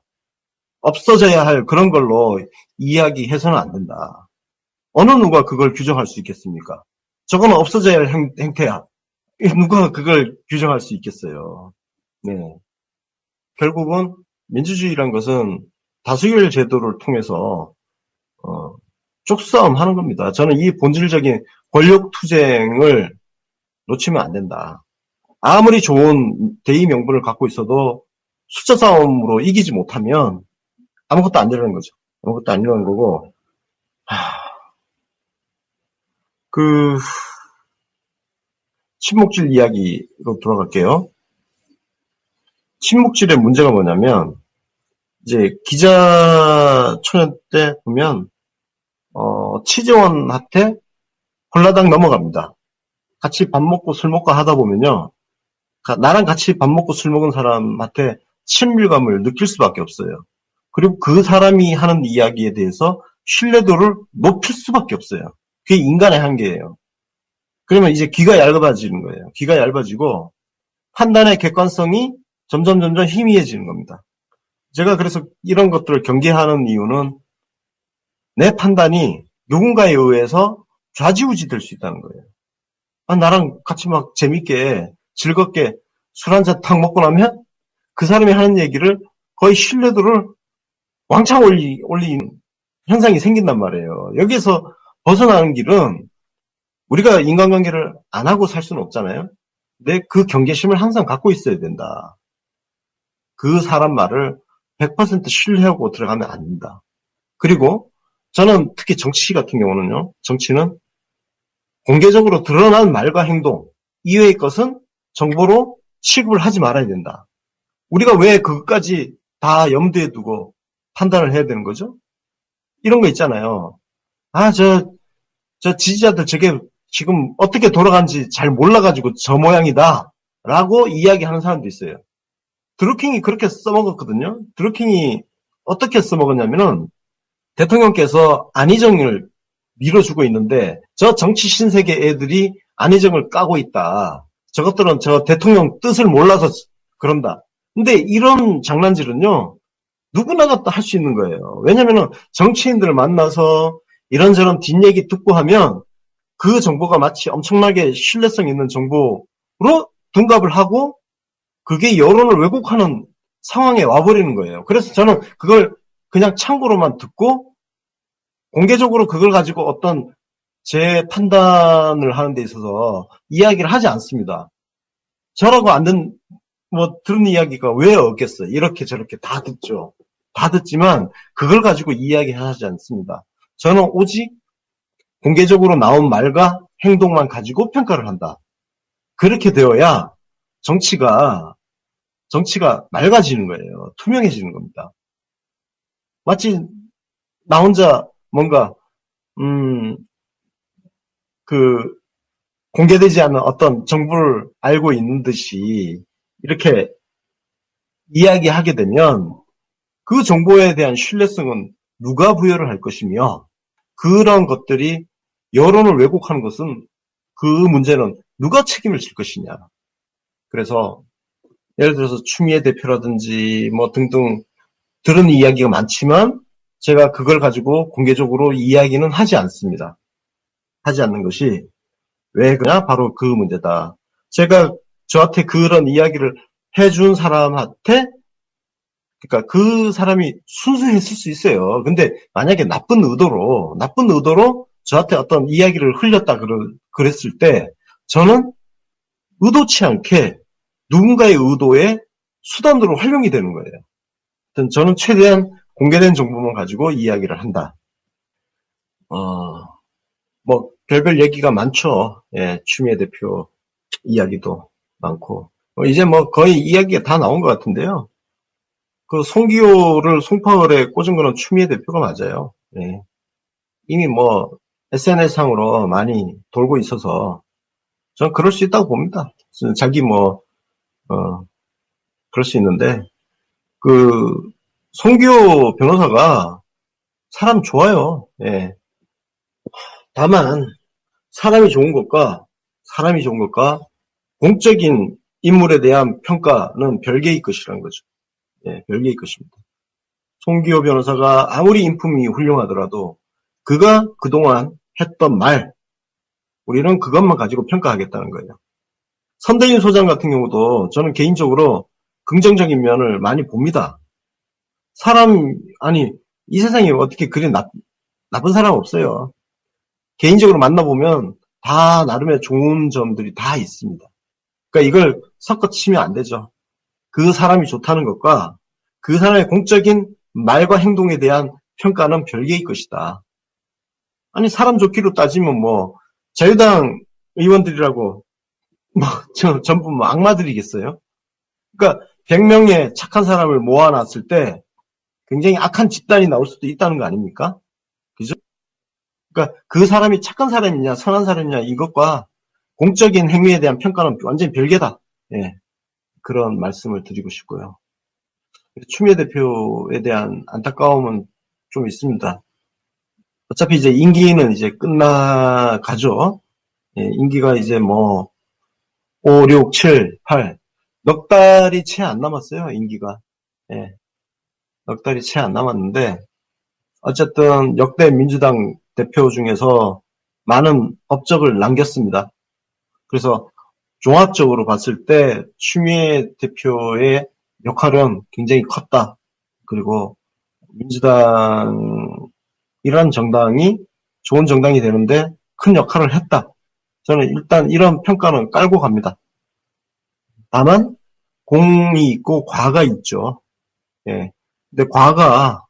없어져야 할 그런 걸로 이야기해서는 안 된다. 어느 누가 그걸 규정할 수 있겠습니까? 저거는 없어져야 할 행태야. 누가 그걸 규정할 수 있겠어요. 네. 결국은 민주주의란 것은 다수결 제도를 통해서 쪽싸움 하는 겁니다. 저는 이 본질적인 권력 투쟁을 놓치면 안 된다. 아무리 좋은 대의 명분을 갖고 있어도 숫자 싸움으로 이기지 못하면 아무것도 안 되는 거죠. 아무것도 안 되는 거고, 친목질 이야기로 돌아갈게요. 친목질의 문제가 뭐냐면, 이제 기자초년 때 보면, 취재원한테 홀라당 넘어갑니다. 같이 밥 먹고 술 먹고 하다 보면요. 나랑 같이 밥 먹고 술 먹은 사람한테 친밀감을 느낄 수밖에 없어요. 그리고 그 사람이 하는 이야기에 대해서 신뢰도를 높일 수밖에 없어요. 그게 인간의 한계예요. 그러면 이제 귀가 얇아지는 거예요. 귀가 얇아지고 판단의 객관성이 점점 희미해지는 겁니다. 제가 그래서 이런 것들을 경계하는 이유는 내 판단이 누군가에 의해서 좌지우지 될 수 있다는 거예요. 나랑 같이 막 재밌게 즐겁게 술 한잔 탁 먹고 나면 그 사람이 하는 얘기를 거의 신뢰도를 왕창 올리는 현상이 생긴단 말이에요. 여기에서 벗어나는 길은 우리가 인간관계를 안 하고 살 수는 없잖아요. 근데 그 경계심을 항상 갖고 있어야 된다. 그 사람 말을 100% 신뢰하고 들어가면 안 된다. 그리고 저는 특히 정치 같은 경우는요. 정치는 공개적으로 드러난 말과 행동 이외의 것은 정보로 취급을 하지 말아야 된다. 우리가 왜 그것까지 다 염두에 두고 판단을 해야 되는 거죠? 이런 거 있잖아요. 저 지지자들 저게 지금 어떻게 돌아간지 잘 몰라가지고 저 모양이다. 라고 이야기하는 사람도 있어요. 드루킹이 그렇게 써먹었거든요. 드루킹이 어떻게 써먹었냐면은 대통령께서 안희정을 밀어주고 있는데 저 정치 신세계 애들이 안희정을 까고 있다. 저것들은 저 대통령 뜻을 몰라서 그런다. 근데 이런 장난질은요. 누구나 갖다 할 수 있는 거예요. 왜냐면은 정치인들을 만나서 이런저런 뒷얘기 듣고 하면 그 정보가 마치 엄청나게 신뢰성 있는 정보로 둔갑을 하고 그게 여론을 왜곡하는 상황에 와버리는 거예요. 그래서 저는 그걸 그냥 참고로만 듣고 공개적으로 그걸 가지고 어떤 제 판단을 하는 데 있어서 이야기를 하지 않습니다. 저라고 들은 이야기가 왜 없겠어요? 이렇게 저렇게 다 듣죠. 다 듣지만 그걸 가지고 이야기하지 않습니다. 저는 오직 공개적으로 나온 말과 행동만 가지고 평가를 한다. 그렇게 되어야 정치가 맑아지는 거예요. 투명해지는 겁니다. 마치 나 혼자 뭔가 공개되지 않은 어떤 정보를 알고 있는 듯이 이렇게 이야기하게 되면 그 정보에 대한 신뢰성은 누가 부여를 할 것이며 그런 것들이 여론을 왜곡하는 것은 그 문제는 누가 책임을 질 것이냐. 그래서 예를 들어서 추미애 대표라든지 뭐 등등 들은 이야기가 많지만 제가 그걸 가지고 공개적으로 이야기는 하지 않습니다. 하지 않는 것이 왜 그러냐? 바로 그 문제다. 제가 저한테 그런 이야기를 해준 사람한테 그러니까 그 사람이 순수했을 수 있어요. 근데 만약에 나쁜 의도로 저한테 어떤 이야기를 흘렸다 그랬을 때 저는 의도치 않게 누군가의 의도에 수단으로 활용이 되는 거예요. 저는 최대한 공개된 정보만 가지고 이야기를 한다. 별별 얘기가 많죠. 예, 추미애 대표 이야기도 많고. 이제 거의 이야기가 다 나온 것 같은데요. 그 송기호를 송파울에 꽂은 거는 추미애 대표가 맞아요. 예. 이미 SNS상으로 많이 돌고 있어서 저는 그럴 수 있다고 봅니다. 자기 그럴 수 있는데, 송기호 변호사가 사람 좋아요. 예. 다만 사람이 좋은 것과 공적인 인물에 대한 평가는 별개의 것이라는 거죠. 예, 별개의 것입니다. 송기호 변호사가 아무리 인품이 훌륭하더라도 그가 그동안 했던 말, 우리는 그것만 가지고 평가하겠다는 거예요. 선대인 소장 같은 경우도 저는 개인적으로 긍정적인 면을 많이 봅니다. 아니, 이 세상에 어떻게 그리 나쁜 사람 없어요. 개인적으로 만나보면 다 나름의 좋은 점들이 다 있습니다. 그러니까 이걸 섞어치면 안 되죠. 그 사람이 좋다는 것과 그 사람의 공적인 말과 행동에 대한 평가는 별개의 것이다. 아니, 사람 좋기로 따지면 뭐, 자유당 의원들이라고, 전부 악마들이겠어요? 그러니까, 100명의 착한 사람을 모아놨을 때 굉장히 악한 집단이 나올 수도 있다는 거 아닙니까? 그죠? 그러니까, 그 사람이 착한 사람이냐, 선한 사람이냐, 이것과 공적인 행위에 대한 평가는 완전히 별개다. 예. 그런 말씀을 드리고 싶고요. 추미애 대표에 대한 안타까움은 좀 있습니다. 어차피 이제 임기는 이제 끝나가죠. 예, 임기가 이제 뭐 5, 6, 7, 8 넉 달이 채 안 남았어요. 임기가. 예, 넉 달이 채 안 남았는데 어쨌든 역대 민주당 대표 중에서 많은 업적을 남겼습니다. 그래서 종합적으로 봤을 때 추미애 대표의 역할은 굉장히 컸다. 그리고 민주당이란 정당이 좋은 정당이 되는데 큰 역할을 했다. 저는 일단 이런 평가는 깔고 갑니다. 다만 공이 있고 과가 있죠. 예. 근데 과가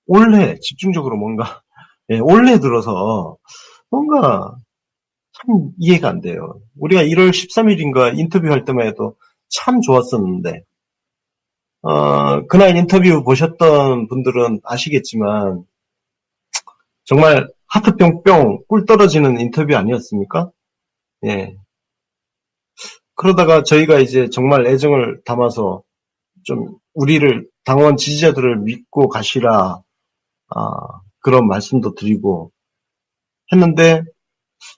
올해 집중적으로 뭔가 올해 들어서 뭔가 참 이해가 안 돼요. 우리가 1월 13일인가 인터뷰할 때만 해도 참 좋았었는데 그날 인터뷰 보셨던 분들은 아시겠지만 정말 하트 뿅뿅 꿀 떨어지는 인터뷰 아니었습니까? 예. 그러다가 저희가 이제 정말 애정을 담아서 좀 우리를 당원 지지자들을 믿고 가시라 그런 말씀도 드리고 했는데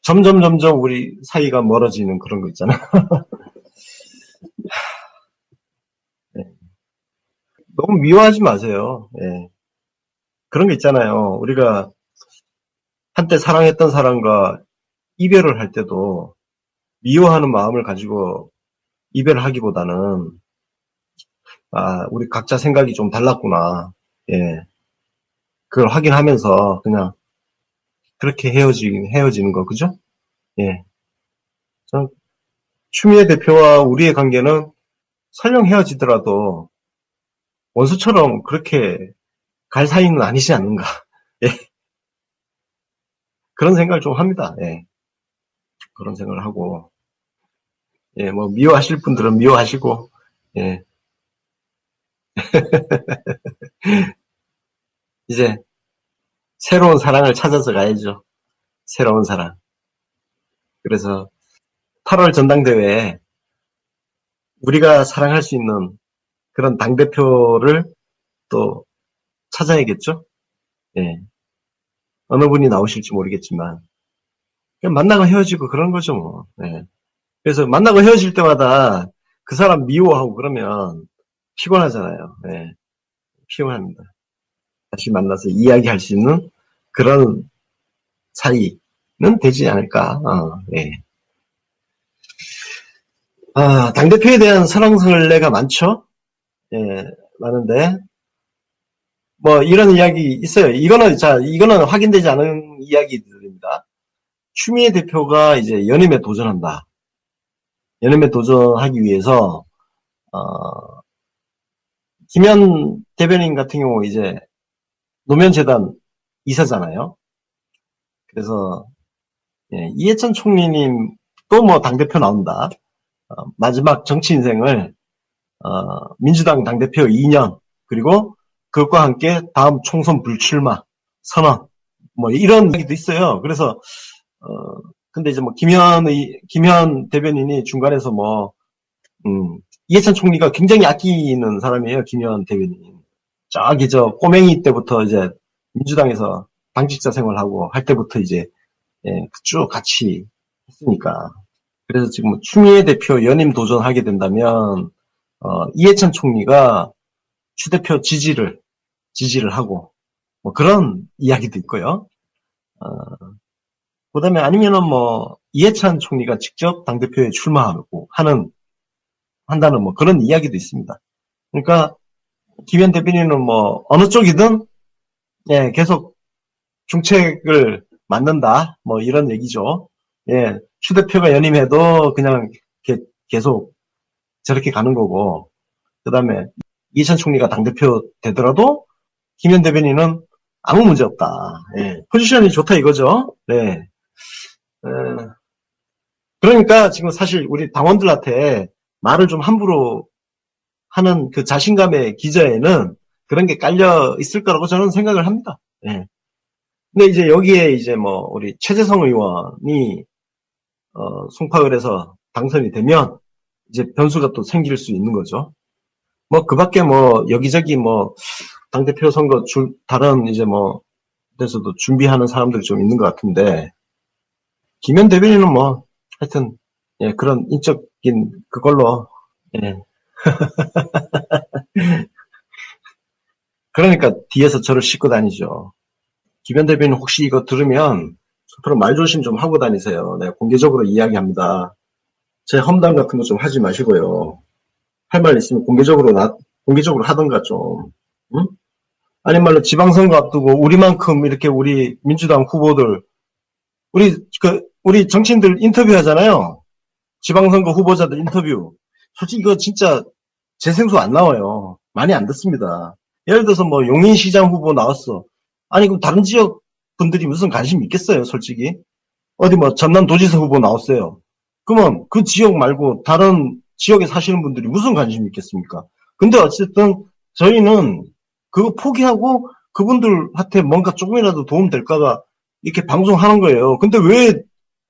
점점 우리 사이가 멀어지는 그런 거 있잖아요. 예. 너무 미워하지 마세요. 예. 그런 거 있잖아요. 우리가 한때 사랑했던 사람과 이별을 할 때도 미워하는 마음을 가지고 이별을 하기보다는 우리 각자 생각이 좀 달랐구나. 예. 그걸 확인하면서 그냥 그렇게 헤어지는 거, 그죠? 예. 전 추미애 대표와 우리의 관계는 설령 헤어지더라도 원수처럼 그렇게 갈 사이는 아니지 않는가. 예. 그런 생각을 좀 합니다. 예. 그런 생각을 하고. 예, 뭐, 미워하실 분들은 미워하시고, 예. 이제 새로운 사랑을 찾아서 가야죠. 새로운 사랑. 그래서 8월 전당대회에 우리가 사랑할 수 있는 그런 당대표를 또 찾아야겠죠? 예. 어느 분이 나오실지 모르겠지만. 그냥 만나고 헤어지고 그런 거죠, 뭐. 예. 그래서 만나고 헤어질 때마다 그 사람 미워하고 그러면 피곤하잖아요. 예. 피곤합니다. 다시 만나서 이야기할 수 있는 그런 사이는 되지 않을까. 예. 당대표에 대한 사랑설레가 많죠? 예, 많은데, 뭐, 이런 이야기 있어요. 이거는 확인되지 않은 이야기들입니다. 추미애 대표가 이제 연임에 도전한다. 연임에 도전하기 위해서, 김현 대변인 같은 경우 이제 노면재단 이사잖아요. 그래서, 예, 이해찬 총리님 또 뭐 당대표 나온다. 마지막 정치 인생을 민주당 당대표 2년 그리고 그것과 함께 다음 총선 불출마 선언 뭐 이런 얘기도 있어요. 그래서 근데 이제 뭐 김현 대변인이 중간에서 뭐 이해찬 총리가 굉장히 아끼는 사람이에요. 김현 대변인. 저기 꼬맹이 때부터 이제 민주당에서 당직자 생활하고 할 때부터 이제 쭉 같이 했으니까. 그래서 지금 추미애 대표 연임 도전하게 된다면 이해찬 총리가 추 대표 지지를 하고 뭐 그런 이야기도 있고요. 그다음에 아니면은 뭐 이해찬 총리가 직접 당대표에 출마하고 한다는 뭐 그런 이야기도 있습니다. 그러니까 김현 대변인은 뭐 어느 쪽이든 계속 중책을 맡는다 뭐 이런 얘기죠. 추 대표가 연임해도 그냥 계속 저렇게 가는 거고, 그다음에 이해찬 총리가 당대표 되더라도 김현 대변인은 아무 문제 없다. 포지션이 좋다 이거죠. 네. 그러니까 지금 사실 우리 당원들한테 말을 좀 함부로 하는 그 자신감의 기저에는 그런 게 깔려 있을 거라고 저는 생각을 합니다. 근데 이제 여기에 이제 뭐 우리 최재성 의원이 송파을에서 당선이 되면 이제 변수가 또 생길 수 있는 거죠. 뭐 그 밖에 뭐 여기저기 뭐 당대표 선거 다른 이제 뭐 데서도 준비하는 사람들이 좀 있는 것 같은데, 김현 대변인은 뭐 하여튼 그런 인적인 그걸로 그러니까 뒤에서 저를 싣고 다니죠. 김현 대변인 혹시 이거 들으면 앞으로 말조심 좀 하고 다니세요. 내가 공개적으로 이야기합니다. 제 험담 같은 거 좀 하지 마시고요. 할 말 있으면 공개적으로 하던가 좀. 응? 아니 말로 지방선거 앞두고 우리만큼 이렇게 우리 민주당 후보들 우리 정치인들 인터뷰하잖아요. 지방선거 후보자들 인터뷰. 솔직히 이거 진짜 재생수 안 나와요. 많이 안 듣습니다. 예를 들어서 뭐 용인시장 후보 나왔어. 아니 그럼 다른 지역 분들이 무슨 관심 있겠어요, 솔직히. 어디 뭐 전남도지사 후보 나왔어요. 그러면 그 지역 말고 다른 지역에 사시는 분들이 무슨 관심이 있겠습니까? 근데 어쨌든 저희는 그거 포기하고 그분들한테 뭔가 조금이라도 도움 될까봐 이렇게 방송하는 거예요. 근데 왜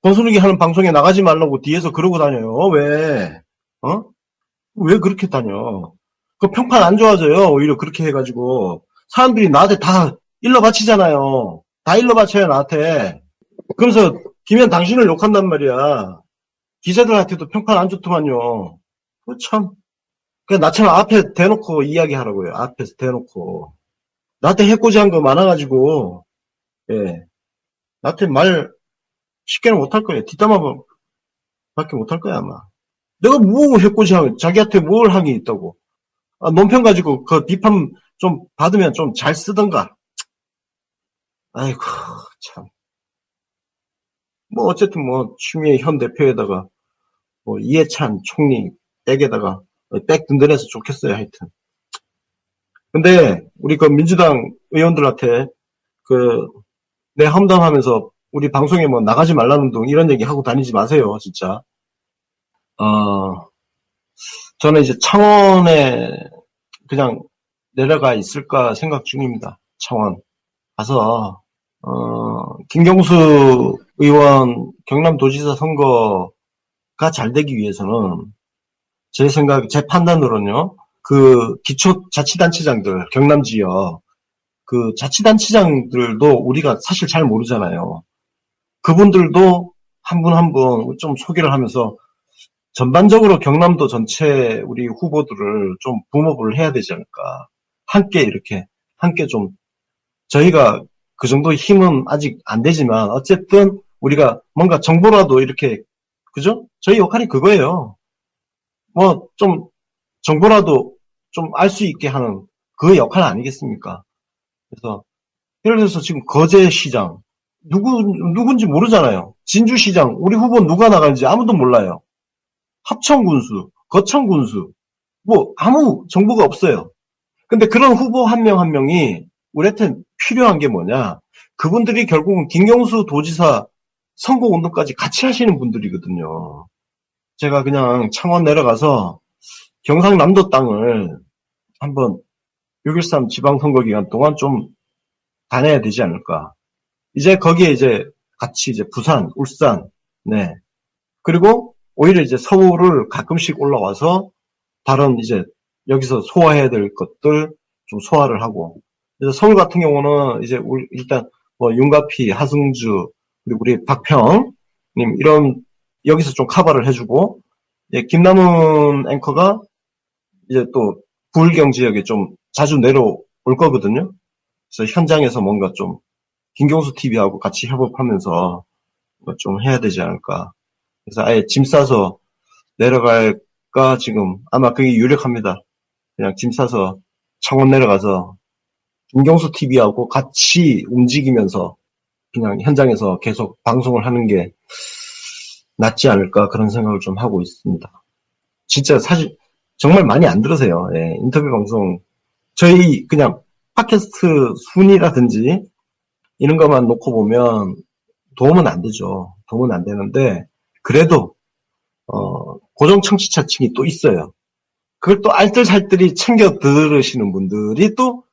권순욱이 하는 방송에 나가지 말라고 뒤에서 그러고 다녀요? 왜? 왜 그렇게 다녀? 그 평판 안 좋아져요. 오히려 그렇게 해가지고 사람들이 나한테 다 일러 바치잖아요. 다 일러 바쳐요, 나한테. 그래서 김현 당신을 욕한단 말이야. 기자들한테도 평판 안 좋더만요. 참. 그냥 나처럼 앞에 대놓고 이야기하라고요. 앞에서 대놓고. 나한테 해코지한 거 많아가지고, 나한테 말 쉽게는 못할 거예요. 뒷담화 밖에 못할 거야, 아마. 내가 뭐 해코지하고, 자기한테 뭘 하기 있다고. 논평 가지고 그 비판 좀 받으면 좀 잘 쓰던가. 아이고, 참. 뭐, 어쨌든 뭐, 추미애 현 대표에다가, 뭐, 이해찬 총리 백에다가, 백 든든해서 좋겠어요, 하여튼. 근데, 우리 그 민주당 의원들한테, 내 험담하면서 우리 방송에 뭐 나가지 말라는 둥 이런 얘기 하고 다니지 마세요, 진짜. 저는 이제 창원에 그냥 내려가 있을까 생각 중입니다. 창원. 가서, 김경수 의원 경남도지사 선거가 잘 되기 위해서는 제 판단으로는요, 그 기초자치단체장들, 경남 지역, 그 자치단체장들도 우리가 사실 잘 모르잖아요. 그분들도 한 분 한 분 좀 소개를 하면서 전반적으로 경남도 전체 우리 후보들을 좀 붐업을 해야 되지 않을까. 함께 좀, 저희가 그 정도 힘은 아직 안 되지만, 어쨌든 우리가 뭔가 정보라도 이렇게, 그죠? 저희 역할이 그거예요. 뭐, 좀, 정보라도 좀 알 수 있게 하는 그 역할 아니겠습니까? 그래서, 예를 들어서 지금 거제시장, 누군지 모르잖아요. 진주시장, 우리 후보 누가 나가는지 아무도 몰라요. 합천군수, 거천군수, 뭐, 아무 정보가 없어요. 근데 그런 후보 한 명 한 명이 우리한테 필요한 게 뭐냐. 그분들이 결국은 김경수 도지사 선거운동까지 같이 하시는 분들이거든요. 제가 그냥 창원 내려가서 경상남도 땅을 한번 6.13 지방선거 기간 동안 좀 다녀야 되지 않을까. 이제 거기에 이제 같이 이제 부산, 울산, 네. 그리고 오히려 이제 서울을 가끔씩 올라와서 다른 이제 여기서 소화해야 될 것들 좀 소화를 하고, 그래서 서울 같은 경우는 이제 일단 뭐 윤가피, 하승주, 그리고 우리 박평님 이런 여기서 좀 커버를 해주고, 예, 김남은 앵커가 이제 또 부울경 지역에 좀 자주 내려올 거거든요. 그래서 현장에서 뭔가 좀 김경수 TV하고 같이 협업하면서 뭐 좀 해야 되지 않을까. 그래서 아예 짐 싸서 내려갈까 지금 아마 그게 유력합니다. 그냥 짐 싸서 창원 내려가서 김경수 TV하고 같이 움직이면서 그냥 현장에서 계속 방송을 하는 게 낫지 않을까 그런 생각을 좀 하고 있습니다. 진짜 사실 정말 많이 안 들으세요. 예, 인터뷰 방송 저희 그냥 팟캐스트 순위라든지 이런 것만 놓고 보면 도움은 안 되죠. 도움은 안 되는데 그래도 고정 청취자층이 또 있어요. 그걸 또 알뜰살뜰히 챙겨 들으시는 분들이 또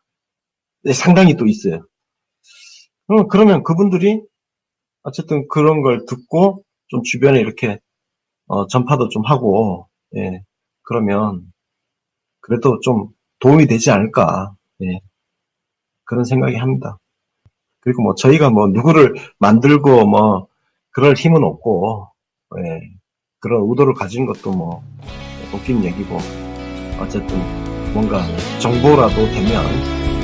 상당히 또 있어요. 그러면 그분들이 어쨌든 그런 걸 듣고 좀 주변에 이렇게 전파도 좀 하고, 예, 그러면 그래도 좀 도움이 되지 않을까, 예, 그런 생각이 합니다. 그리고 뭐 저희가 뭐 누구를 만들고 뭐 그럴 힘은 없고, 예, 그런 의도를 가진 것도 뭐 웃긴 얘기고, 어쨌든 뭔가 정보라도 되면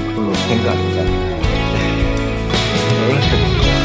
그걸로 된 거 아닌가. 네, 생각을 해봅니다.